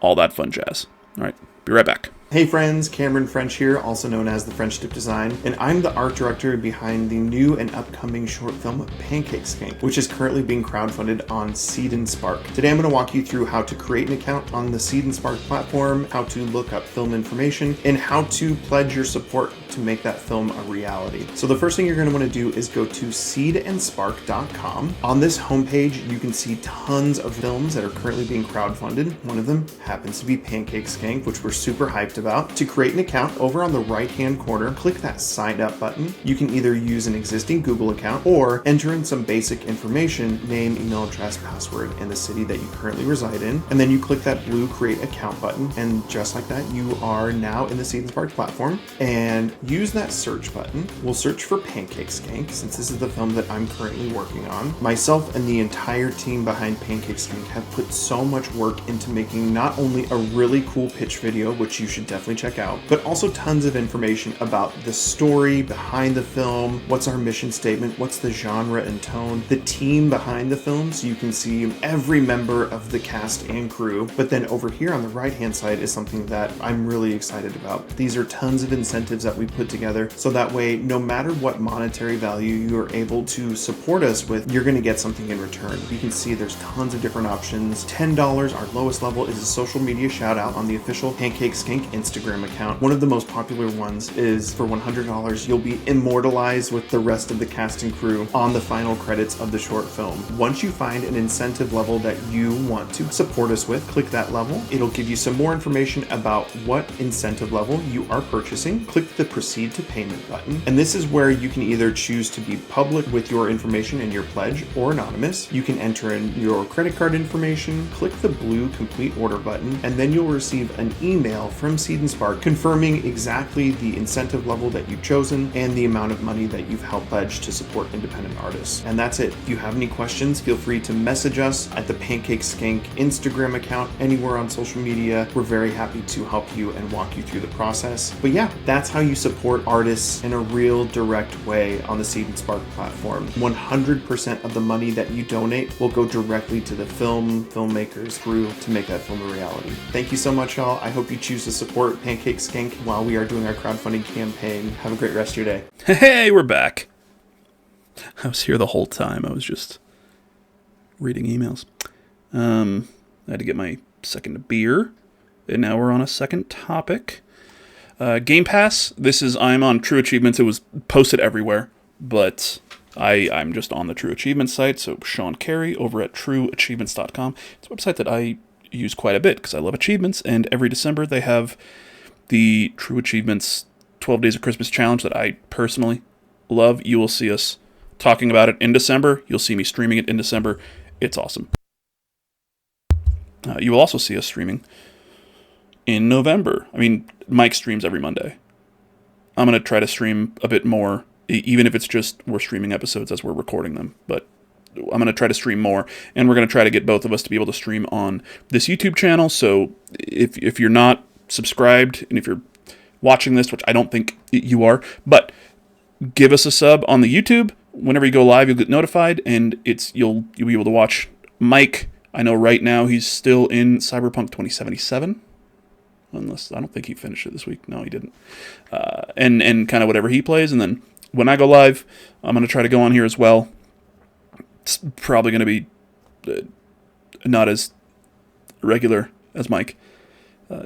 all that fun jazz. All right, be right back. Hey friends, Cameron French here, also known as The French Dip Design, and I'm the art director behind the new and upcoming short film Pancake Skank, which is currently being crowdfunded on Seed and Spark. Today I'm going to walk you through how to create an account on the Seed and Spark platform, how to look up film information, and how to pledge your support to make that film a reality. So the first thing you're going to want to do is go to seedandspark.com. On this homepage, you can see tons of films that are currently being crowdfunded. One of them happens to be Pancake Skank, which we're super hyped about. To create an account, over on the right-hand corner, click that sign up button. You can either use an existing Google account or enter in some basic information, name, email address, password, and the city that you currently reside in. And then you click that blue create account button. And just like that, you are now in the Seed and Spark platform. And use that search button. We'll search for Pancake Skank, since this is the film that I'm currently working on. Myself and the entire team behind Pancake Skank have put so much work into making not only a really cool pitch video, which you should definitely check out, but also tons of information about the story behind the film, what's our mission statement, what's the genre and tone, the team behind the film, so you can see every member of the cast and crew. But then over here on the right hand side is something that I'm really excited about. These are tons of incentives that we put together, so that way no matter what monetary value you are able to support us with, you're going to get something in return. You can see there's tons of different options. $10, our lowest level, is a social media shout out on the official Pancake Skank Instagram account. One of the most popular ones is for $100, you'll be immortalized with the rest of the cast and crew on the final credits of the short film. Once you find an incentive level that you want to support us with, click that level. It'll give you some more information about what incentive level you are purchasing. Click the proceed to payment button, and this is where you can either choose to be public with your information and your pledge, or anonymous. You can enter in your credit card information, click the blue complete order button, and then you'll receive an email from Seed and Spark, confirming exactly the incentive level that you've chosen and the amount of money that you've helped pledge to support independent artists. And that's it. If you have any questions, feel free to message us at the Pancake Skank Instagram account, anywhere on social media. We're very happy to help you and walk you through the process. But yeah, that's how you support artists in a real direct way on the Seed and Spark platform. 100% of the money that you donate will go directly to the filmmakers, crew to make that film a reality. Thank you so much, y'all. I hope you choose to support Pancake Skank while we are doing our crowdfunding campaign. Have a great rest of your day. Hey, we're back. I was here the whole time. I was just reading emails. I had to get my second beer, and now we're on a second topic. Game Pass. I'm on True Achievements. It was posted everywhere, but I'm just on the True Achievements site. So Sean Carey over at trueachievements.com. It's a website that I use quite a bit because I love achievements, and every December they have the True Achievements 12 Days of Christmas Challenge that I personally love. You will see us talking about it in December. You'll see me streaming it in December. It's awesome. You will also see us streaming in November. I mean, Mike streams every Monday. I'm going to try to stream a bit more, even if it's just we're streaming episodes as we're recording them. But I'm going to try to stream more, and we're going to try to get both of us to be able to stream on this YouTube channel. So if you're not subscribed, and if you're watching this, which I don't think you are, but give us a sub on the YouTube. Whenever you go live, you'll get notified, and you'll be able to watch Mike. I know right now he's still in Cyberpunk 2077. Unless, I don't think he finished it this week. No, he didn't. And kind of whatever he plays. And then when I go live, I'm going to try to go on here as well. It's probably going to be not as regular as Mike.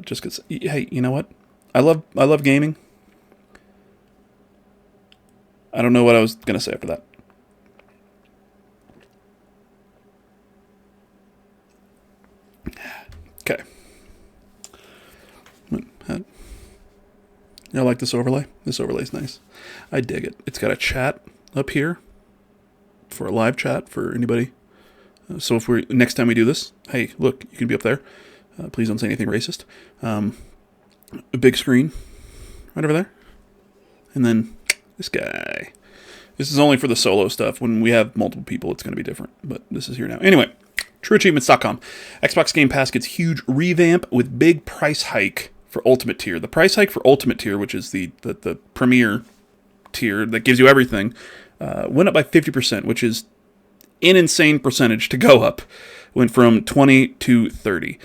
Just because, hey, you know what? I love gaming. I don't know what I was going to say after that. Okay. I like this overlay. This overlay's nice. I dig it. It's got a chat up here for a live chat for anybody. So if next time we do this, hey, look, you can be up there. Please don't say anything racist. A big screen right over there. And then this guy. This is only for the solo stuff. When we have multiple people, it's going to be different. But this is here now. Anyway, trueachievements.com. Xbox Game Pass gets huge revamp with big price hike for Ultimate Tier. The price hike for Ultimate Tier, which is the premier tier that gives you everything, went up by 50%, which is an insane percentage to go up. Went from 20 to 30.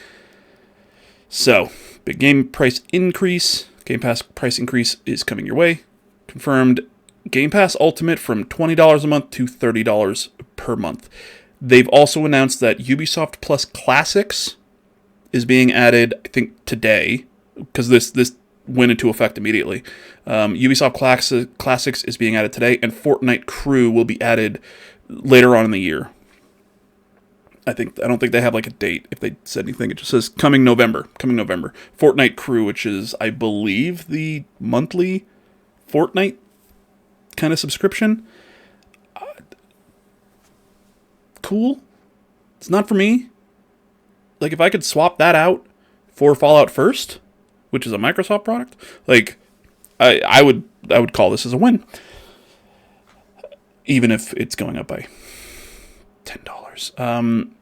So, big game price increase. Game Pass price increase is coming your way. Confirmed Game Pass Ultimate from $20 a month to $30 per month. They've also announced that Ubisoft Plus Classics is being added, I think, today, because this went into effect immediately. Ubisoft Classics is being added today, and Fortnite Crew will be added later on in the year. I don't think they have like a date if they said anything. It just says coming November. Fortnite Crew, which is, I believe, the monthly Fortnite kind of subscription. Cool. It's not for me. Like, if I could swap that out for Fallout First, which is a Microsoft product, like, I would call this as a win. Even if it's going up by $10.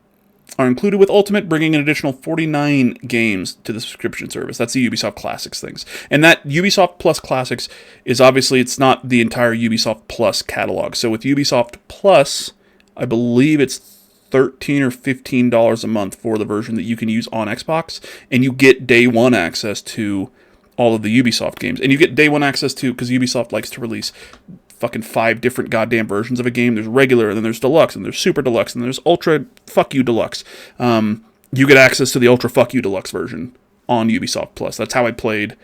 Are included with Ultimate, bringing an additional 49 games to the subscription service. That's the Ubisoft Classics things. And that Ubisoft Plus Classics is obviously, it's not the entire Ubisoft Plus catalog. So with Ubisoft Plus, I believe it's $13 or $15 a month for the version that you can use on Xbox, and you get day one access to all of the Ubisoft games. And you get day one access to, because Ubisoft likes to release fucking 5 different goddamn versions of a game. There's regular, and then there's deluxe, and there's super deluxe, and there's ultra fuck you deluxe. You get access to the ultra fuck you deluxe version on Ubisoft Plus. That's how I played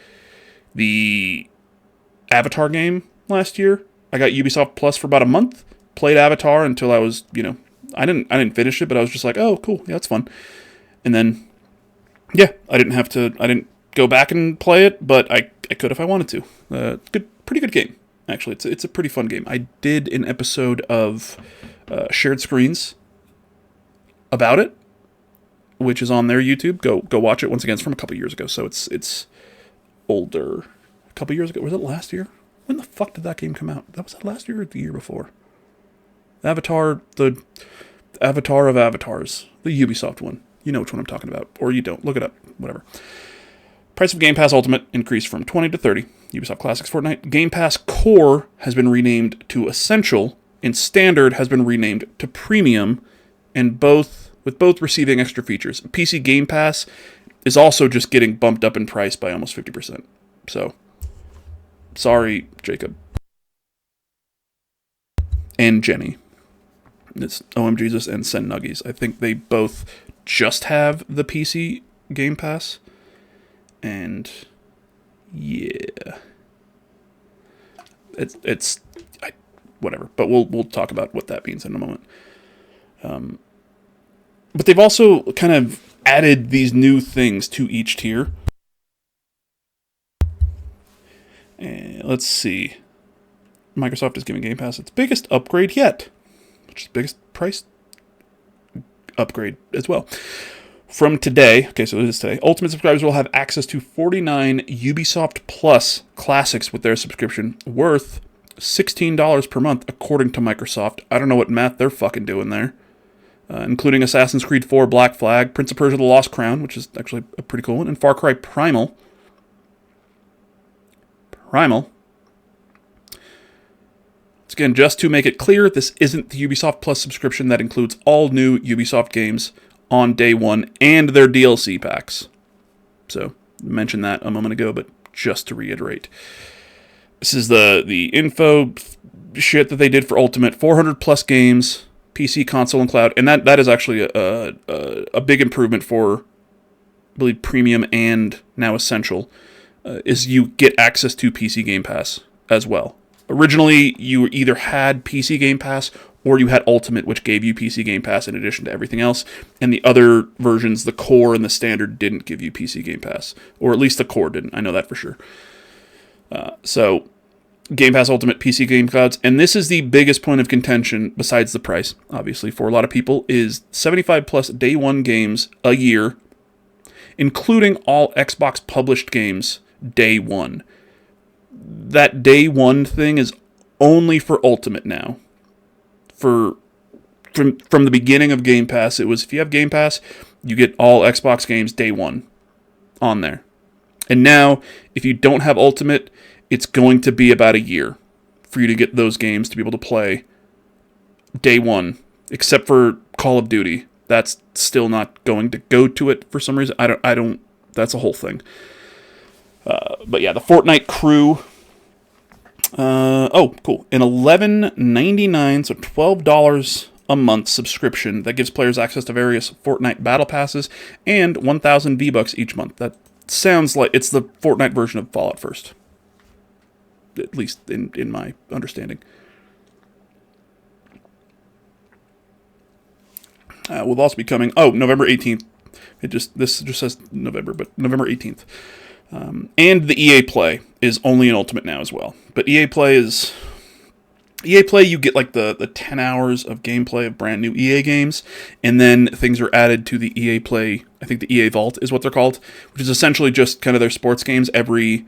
the Avatar game last year. I got Ubisoft Plus for about a month, played Avatar until I was, I didn't finish it, but I was just like, oh, cool, yeah, that's fun. And then, yeah, I didn't go back and play it, but I could if I wanted to. Pretty good game. Actually, it's a pretty fun game. I did an episode of Shared Screens about it, which is on their YouTube. Go watch it. Once again, it's from a couple years ago, so it's older. A couple years ago. Was it last year? When the fuck did that game come out? Was that last year or the year before? Avatar, the Avatar of Avatars. The Ubisoft one. You know which one I'm talking about. Or you don't. Look it up. Whatever. Price of Game Pass Ultimate increased from $20 to $30. Ubisoft Classics Fortnite. Game Pass Core has been renamed to Essential, and Standard has been renamed to Premium, and both receiving extra features. PC Game Pass is also just getting bumped up in price by almost 50%. So, sorry, Jacob. And Jenny. It's OMGesus and Send Nuggies. I think they both just have the PC Game Pass. And yeah, it's whatever. But we'll talk about what that means in a moment. But they've also kind of added these new things to each tier. And let's see. Microsoft is giving Game Pass its biggest upgrade yet, which is the biggest price upgrade as well. From today, okay, so it is today, Ultimate subscribers will have access to 49 Ubisoft Plus classics with their subscription, worth $16 per month, according to Microsoft. I don't know what math they're fucking doing there. Including Assassin's Creed 4 Black Flag, Prince of Persia The Lost Crown, which is actually a pretty cool one, and Far Cry Primal. It's again, just to make it clear, this isn't the Ubisoft Plus subscription that includes all new Ubisoft games on day one and their DLC packs. So, mentioned that a moment ago, but just to reiterate. This is the info shit that they did for Ultimate. 400 plus games, PC, console, and cloud. And that is actually a big improvement for, I believe, Premium and now Essential, is you get access to PC Game Pass as well. Originally, you either had PC Game Pass or you had Ultimate, which gave you PC Game Pass in addition to everything else. And the other versions, the Core and the Standard, didn't give you PC Game Pass. Or at least the Core didn't. I know that for sure. So, Game Pass Ultimate, PC Game Clouds. And this is the biggest point of contention, besides the price, obviously, for a lot of people, is 75 plus day one games a year, including all Xbox published games day one. That day one thing is only for Ultimate now. From the beginning of Game Pass, it was if you have Game Pass, you get all Xbox games day one on there. And now, if you don't have Ultimate, it's going to be about a year for you to get those games to be able to play day one, except for Call of Duty. That's still not going to go to it for some reason. I don't. That's a whole thing. But yeah, the Fortnite crew. Cool. An $11.99, so $12 a month subscription that gives players access to various Fortnite battle passes and 1,000 V-Bucks each month. That sounds like it's the Fortnite version of Fallout First. At least in my understanding. Will also be coming. November 18th. This just says November, but November 18th. And the EA Play is only in Ultimate now as well. But EA Play, you get like the 10 hours of gameplay of brand new EA games, and then things are added to the EA Play, I think the EA Vault is what they're called, which is essentially just kind of their sports games. Every,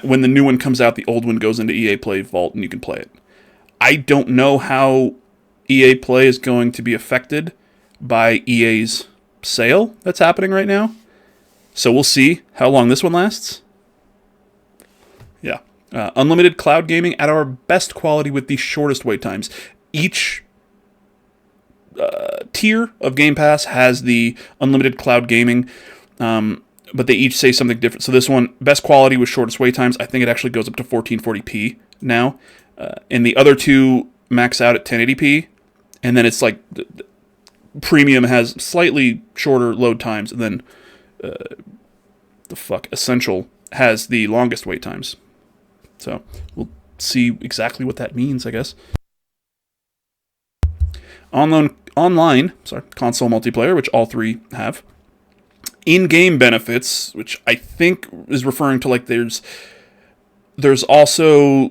when the new one comes out, the old one goes into EA Play Vault and you can play it. I don't know how EA Play is going to be affected by EA's sale that's happening right now. So we'll see how long this one lasts. Yeah. Unlimited cloud gaming at our best quality with the shortest wait times. Each tier of Game Pass has the unlimited cloud gaming, but they each say something different. So this one, best quality with shortest wait times, I think it actually goes up to 1440p now. And the other two max out at 1080p. And then it's like Premium has slightly shorter load times, and then Essential has the longest wait times. So we'll see exactly what that means, I guess. Online console multiplayer, which all three have. In-game benefits, which I think is referring to like there's also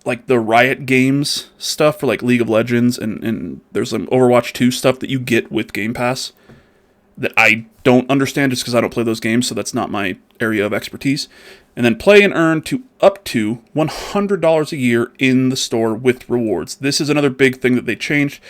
like the Riot Games stuff for like League of Legends, and there's some Overwatch 2 stuff that you get with Game Pass. that I don't understand just because I don't play those games, so that's not my area of expertise. And then play and earn to up to $100 a year in the store with rewards. This is another big thing that they changed.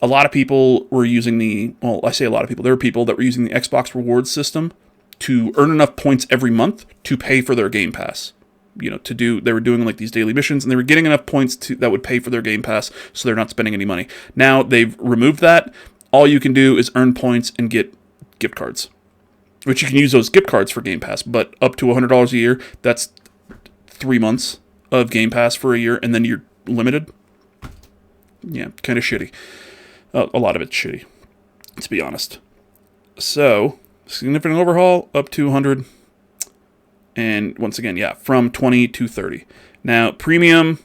A lot of people were using I say a lot of people, there were people that were using the Xbox rewards system to earn enough points every month to pay for their Game Pass. They were doing like these daily missions, and they were getting enough points that would pay for their Game Pass, so they're not spending any money. Now they've removed that. All you can do is earn points and get gift cards, which you can use those gift cards for Game Pass, but up to $100 a year, that's 3 months of Game Pass for a year, and then you're limited. Yeah, kind of shitty. A lot of it's shitty, to be honest. So, significant overhaul, up to 100. And once again, from 20 to 30. Now, premium,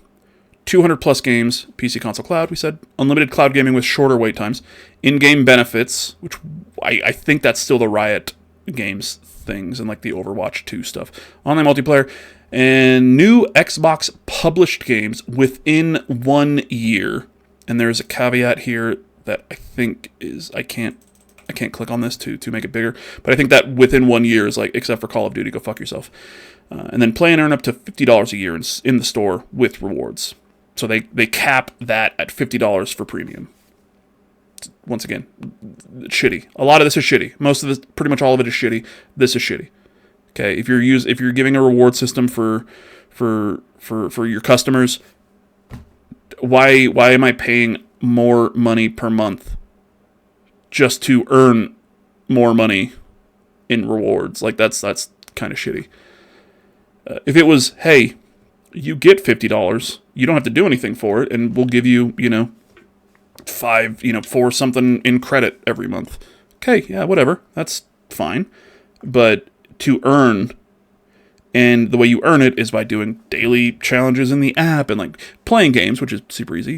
200 plus games, PC, console, cloud, we said. Unlimited cloud gaming with shorter wait times. In-game benefits, which I think that's still the Riot Games things and like the Overwatch 2 stuff. Online multiplayer. And new Xbox published games within 1 year. And there's a caveat here that I think is, I can't click on this to make it bigger, but I think that within 1 year is like, except for Call of Duty, go fuck yourself. And then play and earn up to $50 a year in the store with rewards. So they cap that at $50 for premium. Once again, shitty. A lot of this is shitty. Pretty much all of it is shitty. This is shitty. Okay, if you're giving a reward system for your customers, why am I paying more money per month just to earn more money in rewards? Like that's kind of shitty. If it was, hey, you get $50, you don't have to do anything for it, and we'll give you, $4 something in credit every month. Okay, yeah, whatever, that's fine. But to earn, and the way you earn it is by doing daily challenges in the app and like playing games, which is super easy.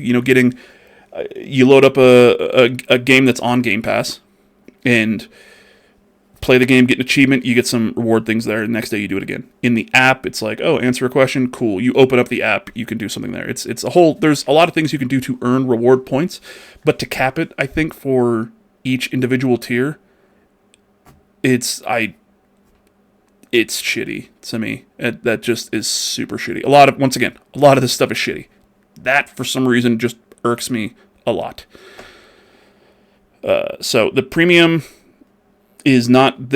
You load up a game that's on Game Pass and play the game, get an achievement, you get some reward things there, the next day you do it again. In the app, it's like, oh, answer a question, cool. You open up the app, you can do something there. There's a lot of things you can do to earn reward points, but to cap it, I think for each individual tier, it's shitty to me. That just is super shitty. A lot of this stuff is shitty. That, for some reason, just irks me a lot. So the premium is not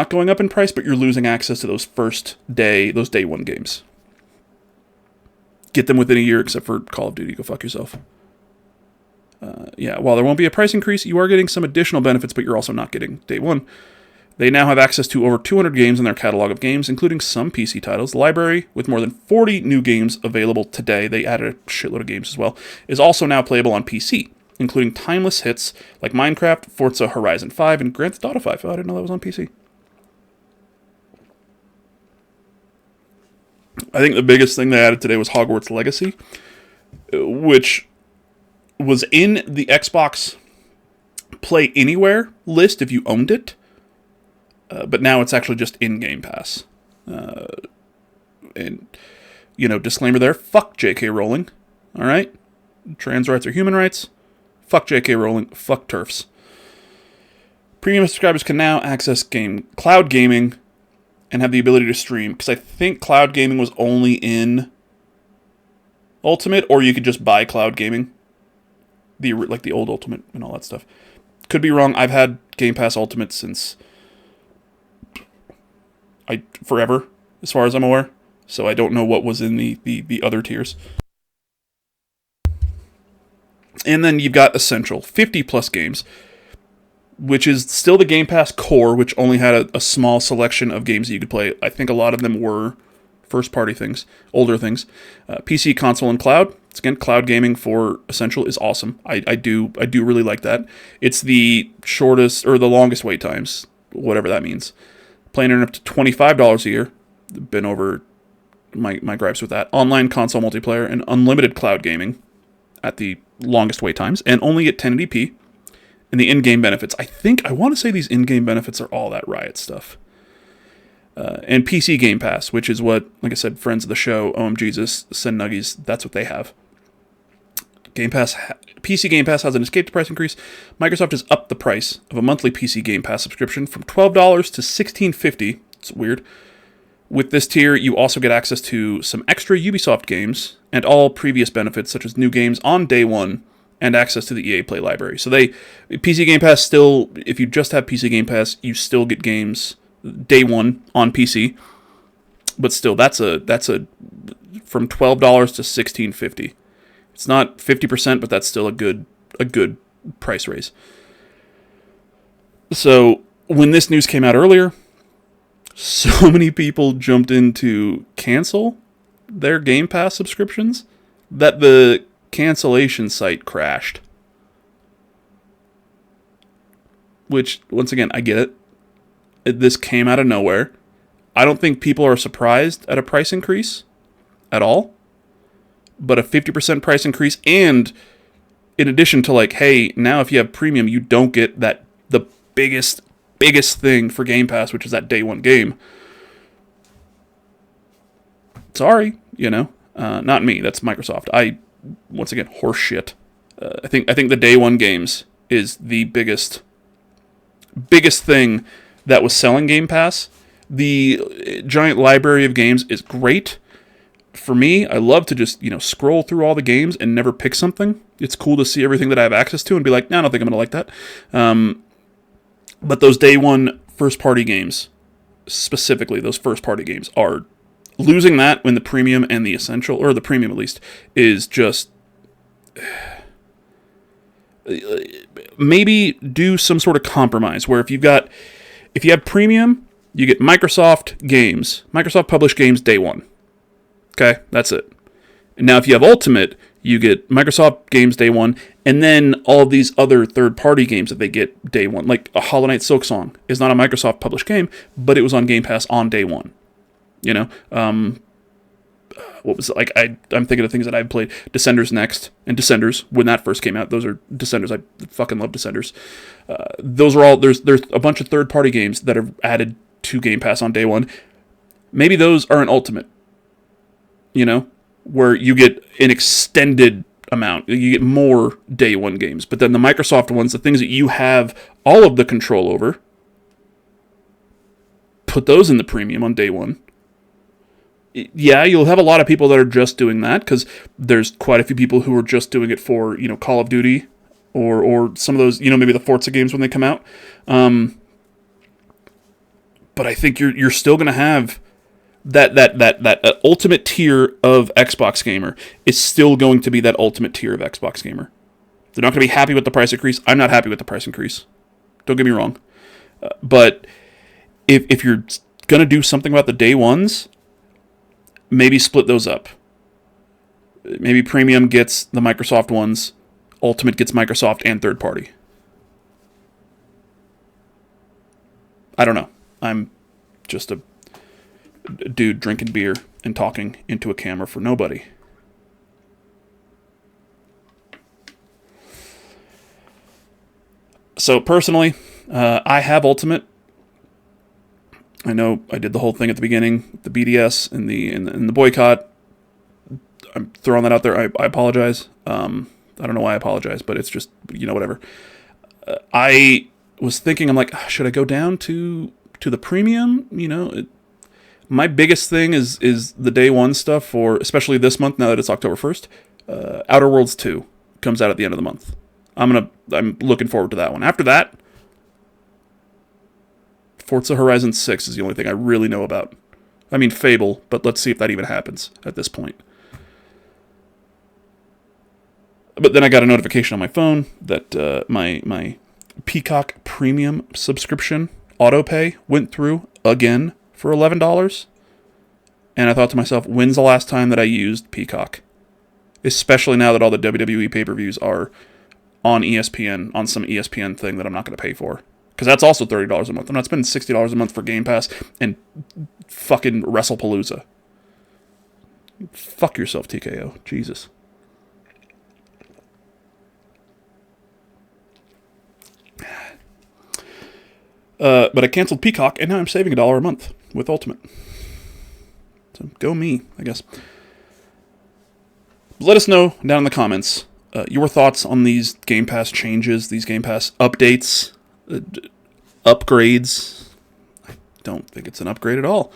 going up in price, but you're losing access to those day one games. Get them within a year, except for Call of Duty. Go fuck yourself. While there won't be a price increase, you are getting some additional benefits, but you're also not getting day one. They now have access to over 200 games in their catalog of games, including some PC titles. The library, with more than 40 new games available today, they added a shitload of games as well, is also now playable on PC, including timeless hits like Minecraft, Forza Horizon 5, and Grand Theft Auto 5. Oh, I didn't know that was on PC. I think the biggest thing they added today was Hogwarts Legacy, which was in the Xbox Play Anywhere list if you owned it. But now it's actually just in Game Pass. And, disclaimer there, fuck J.K. Rowling. All right? Trans rights are human rights. Fuck J.K. Rowling. Fuck TERFs. Premium subscribers can now access cloud gaming and have the ability to stream. Because I think cloud gaming was only in Ultimate, or you could just buy cloud gaming. The old Ultimate and all that stuff. Could be wrong. I've had Game Pass Ultimate since forever, as far as I'm aware. So I don't know what was in the other tiers. And then you've got Essential, 50 plus games, which is still the Game Pass core, which only had a small selection of games that you could play. I think a lot of them were first-party things, older things. PC, console, and cloud. Again, cloud gaming for Essential is awesome. I do really like that. It's the shortest or the longest wait times, whatever that means. Playing it up to $25 a year. Been over my gripes with that. Online console multiplayer and unlimited cloud gaming at the longest wait times, and only at 1080p. And the in-game benefits. I want to say these in-game benefits are all that Riot stuff. And PC Game Pass, which is what, like I said, friends of the show, OM Jesus, Send Nuggies, that's what they have. PC Game Pass hasn't escaped the price increase. Microsoft has upped the price of a monthly PC Game Pass subscription from $12 to $16.50. It's weird. With this tier, you also get access to some extra Ubisoft games and all previous benefits, such as new games on day one and access to the EA Play library. So PC Game Pass still, if you just have PC Game Pass, you still get games day one on PC. But still, that's a from $12 to $16.50. It's not 50%, but that's still a good price raise. So when this news came out earlier, so many people jumped in to cancel their Game Pass subscriptions that the cancellation site crashed. Which, once again, I get it. This came out of nowhere. I don't think people are surprised at a price increase at all. But a 50% price increase, and in addition to like, hey, now if you have premium, you don't get the biggest thing for Game Pass, which is that day one game. Sorry, not me. That's Microsoft. Once again, horse shit. I think the day one games is the biggest thing that was selling Game Pass. The giant library of games is great. For me, I love to just, scroll through all the games and never pick something. It's cool to see everything that I have access to and be like, no, I don't think I'm going to like that. But those day one first-party games, specifically those first-party games, are losing that when the premium and the essential, or the premium at least, is just... maybe do some sort of compromise where if you have premium, you get Microsoft games, Microsoft published games day one. Okay, that's it. And now if you have Ultimate, you get Microsoft games day one, and then all these other third-party games that they get day one. Like a Hollow Knight Silksong is not a Microsoft published game, but it was on Game Pass on day one. What was it? Like I'm thinking of things that I've played. Descenders Next, and Descenders, when that first came out, those are Descenders. I fucking love Descenders. Those are all, there's a bunch of third-party games that are added to Game Pass on day one. Maybe those are an Ultimate. Where you get an extended amount. You get more day one games. But then the Microsoft ones, the things that you have all of the control over, put those in the premium on day one. Yeah, you'll have a lot of people that are just doing that, because there's quite a few people who are just doing it for, Call of Duty, or some of those, maybe the Forza games when they come out. But I think you're still going to have that ultimate tier of Xbox gamer is still going to be that ultimate tier of Xbox gamer. They're not going to be happy with the price increase. I'm not happy with the price increase. Don't get me wrong. But if you're going to do something about the day ones, maybe split those up. Maybe Premium gets the Microsoft ones, Ultimate gets Microsoft and third party. I don't know. I'm just a dude drinking beer and talking into a camera for nobody. So personally, I have Ultimate. I know I did the whole thing at the beginning, the BDS and the boycott. I'm throwing that out there. I apologize. I don't know why I apologize, but it's just, whatever. I was thinking, I'm like, should I go down to the premium? My biggest thing is the day one stuff for, especially this month, now that it's October 1st. Outer Worlds 2 comes out at the end of the month. I'm looking forward to that one. After that, Forza Horizon 6 is the only thing I really know about. I mean, Fable, but let's see if that even happens at this point. But then I got a notification on my phone that my Peacock Premium subscription autopay went through again for $11. And I thought to myself, when's the last time that I used Peacock? Especially now that all the WWE pay-per-views are on ESPN, on some ESPN thing that I'm not going to pay for. Because that's also $30 a month. I'm not spending $60 a month for Game Pass and fucking WrestlePalooza. Fuck yourself, TKO. Jesus. But I canceled Peacock, and now I'm saving $1 a month with Ultimate. So go me, I guess. Let us know down in the comments your thoughts on these Game Pass changes, these Game Pass updates, upgrades. I don't think it's an upgrade at all.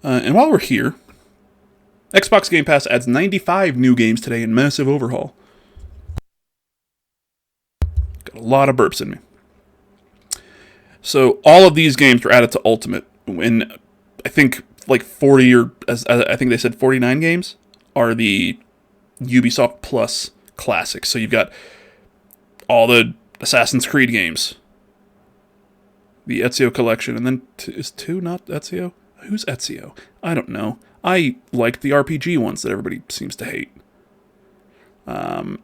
And while we're here, Xbox Game Pass adds 95 new games today in massive overhaul. Got a lot of burps in me. So all of these games were added to Ultimate, and I think like 40 or as I think they said 49 games are the Ubisoft Plus classics. So you've got all the Assassin's Creed games, the Ezio collection, and then is 2 not Ezio? Who's Ezio? I don't know. I like the RPG ones that everybody seems to hate. Child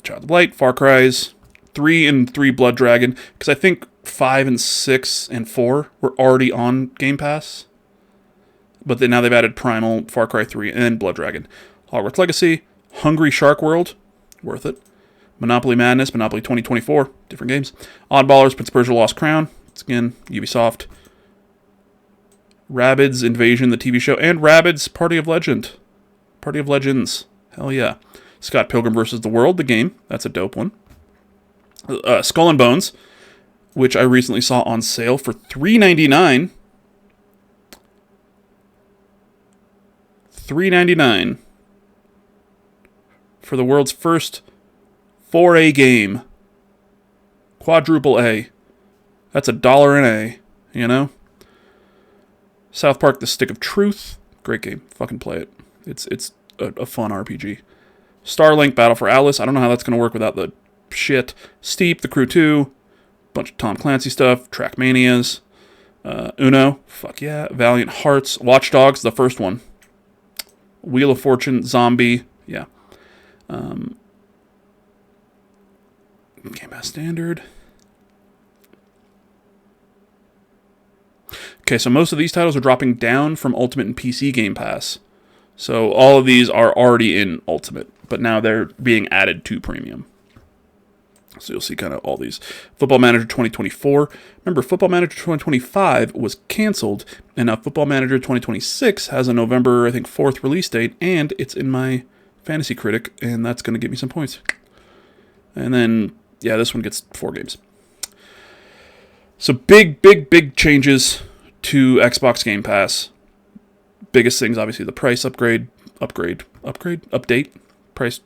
of Light, Far Cry's, 3 and 3 Blood Dragon, because I think 5 and 6 and 4 were already on Game Pass. But then now they've added Primal, Far Cry 3, and Blood Dragon. Hogwarts Legacy, Hungry Shark World, worth it. Monopoly Madness, Monopoly 2024, different games. Oddballers, Prince of Persia Lost Crown, it's again, Ubisoft. Rabbids Invasion, the TV show, and Rabbids Party of Legends. Hell yeah. Scott Pilgrim vs. the World, the game. That's a dope one. Skull and Bones, which I recently saw on sale for $3.99. $3.99 for the world's first 4A game. Quadruple A. That's $1 an A, you know? South Park: The Stick of Truth. Great game. Fucking play it. It's a fun RPG. Starlink: Battle for Alice. I don't know how that's going to work without the shit. Steep: The Crew 2. Bunch of Tom Clancy stuff. Trackmanias. Uno. Fuck yeah. Valiant Hearts. Watch Dogs, the first one. Wheel of Fortune. Zombie. Yeah. Game Pass Standard. Okay, so most of these titles are dropping down from Ultimate and PC Game Pass. So all of these are already in Ultimate, but now they're being added to Premium. So you'll see kind of all these. Football Manager 2024. Remember, Football Manager 2025 was canceled, and now Football Manager 2026 has a November, I think, 4th release date, and it's in my Fantasy Critic, and that's going to get me some points. And then, yeah, this one gets 4 games. So big changes to Xbox Game Pass. Biggest things, obviously, the price update, price.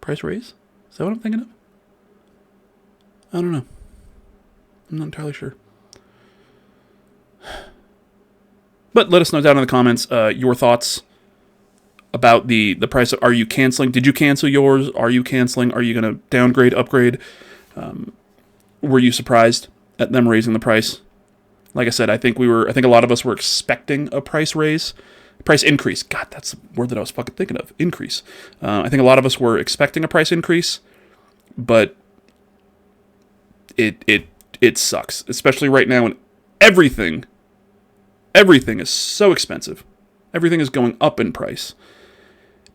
Price raise? Is that what I'm thinking of? I don't know. I'm not entirely sure. But let us know down in the comments your thoughts about the price. Are you canceling? Did you cancel yours? Are you canceling? Are you going to downgrade, upgrade? Were you surprised at them raising the price? Like I said, I think a lot of us were expecting a price raise. Price increase. God, that's the word that I was fucking thinking of. Increase. I think a lot of us were expecting a price increase, but it sucks. Especially right now when everything is so expensive. Everything is going up in price.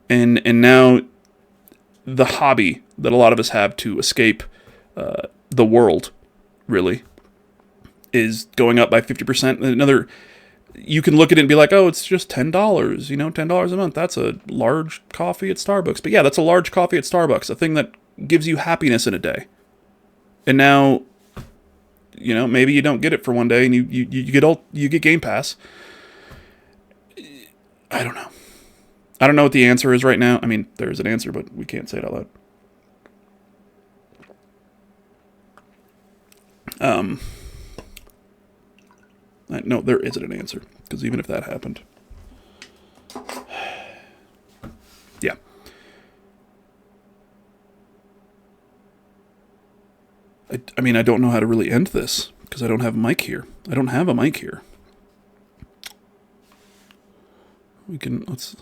And now the hobby that a lot of us have to escape the world, really, is going up by 50%. You can look at it and be like, oh, it's just $10, $10 a month. That's a large coffee at Starbucks. But yeah, that's a large coffee at Starbucks, a thing that gives you happiness in a day. And now, maybe you don't get it for one day and you get Game Pass. I don't know. I don't know what the answer is right now. I mean, there is an answer, but we can't say it out loud. No, there isn't an answer, because even if that happened, yeah. I mean, I don't know how to really end this, because I don't have a mic here. Let's...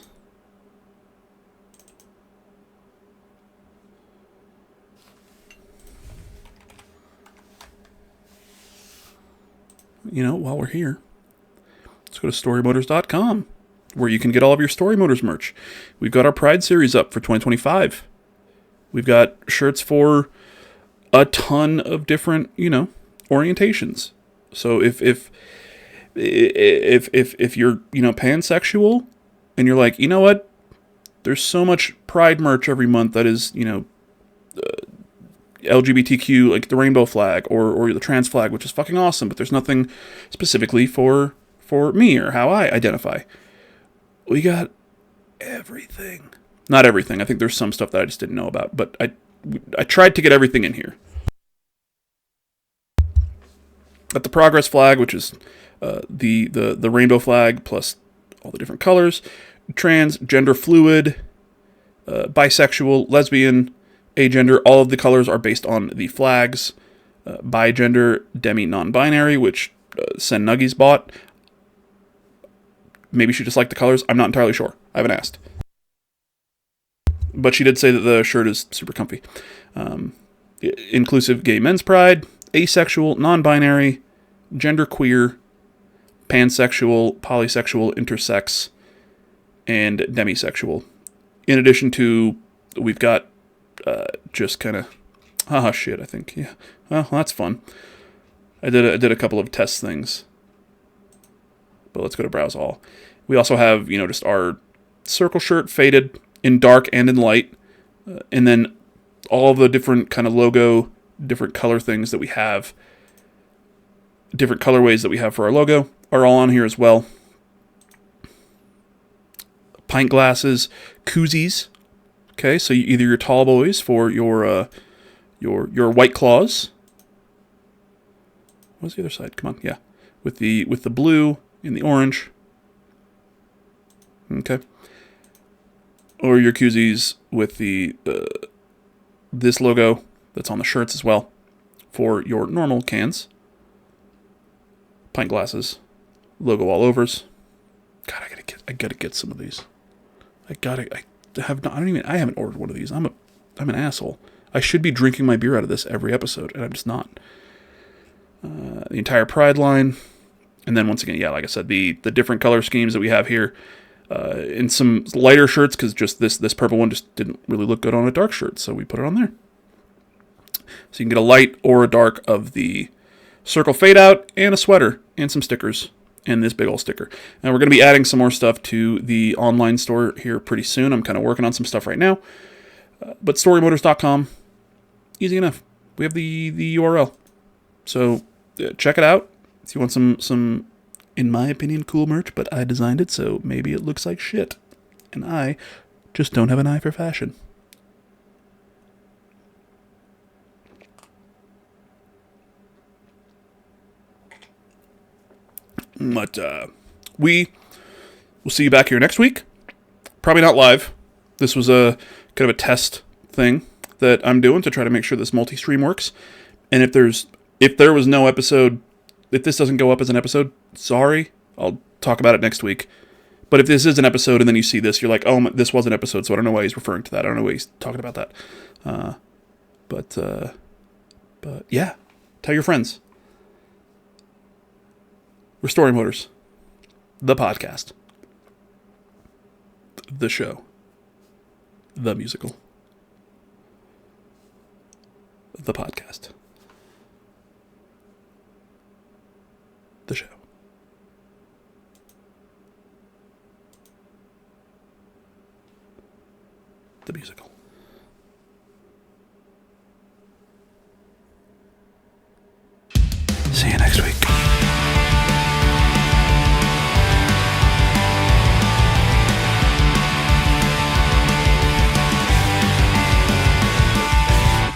While we're here, let's go to Storymoders.com, where you can get all of your Storymoders merch. We've got our Pride series up for 2025. We've got shirts for a ton of different, orientations. So if you're, pansexual and you're like, you know what? There's so much Pride merch every month that is, LGBTQ, like the rainbow flag or the trans flag, which is fucking awesome, but there's nothing specifically for me or how I identify. We got everything. Not everything. I think there's some stuff that I just didn't know about, but I tried to get everything in here. Got the progress flag, which is the rainbow flag plus all the different colors. Trans, gender fluid, bisexual, lesbian, agender. All of the colors are based on the flags. Bigender, demi non-binary, which Sen Nuggies bought. Maybe she just liked the colors. I'm not entirely sure. I haven't asked. But she did say that the shirt is super comfy. Inclusive gay men's pride, asexual, non-binary, genderqueer, pansexual, polysexual, intersex, and demisexual. In addition to, we've got just kind of, shit, I think. Yeah. Well, that's fun. I did a couple of test things. But let's go to browse all. We also have, just our circle shirt faded in dark and in light. And then all the different kind of logo, different color things that we have, different colorways that we have for our logo are all on here as well. Pint glasses, koozies. Okay, so either your tall boys for your White Claws. What's the other side? Come on, yeah. With the blue and the orange. Okay. Or your koozies with the this logo that's on the shirts as well for your normal cans. Pint glasses, logo all overs. God, I gotta get some of these. I haven't ordered one of these. I'm an asshole. I should be drinking my beer out of this every episode, and I'm just not. The entire Pride line, and then once again, yeah, like I said, the different color schemes that we have here, in some lighter shirts, because just this purple one just didn't really look good on a dark shirt, so we put it on there. So you can get a light or a dark of the circle fade out, and a sweater, and some stickers, and this big old sticker. And we're going to be adding some more stuff to the online store here pretty soon. I'm kind of working on some stuff right now. But storymoders.com, easy enough. We have the URL. So check it out if you want some, in my opinion, cool merch, but I designed it, so maybe it looks like shit. And I just don't have an eye for fashion. But we will see you back here next week. Probably not live. This was a kind of a test thing that I'm doing to try to make sure this multi-stream works. And if there was no episode, if this doesn't go up as an episode, sorry, I'll talk about it next week. But if this is an episode and then you see this, you're like, oh, this was an episode, so I don't know why he's referring to that. I don't know why he's talking about that. But yeah, tell your friends. We're Storymoders, the podcast, the show, the musical, the podcast, the show. The musical. See you next week.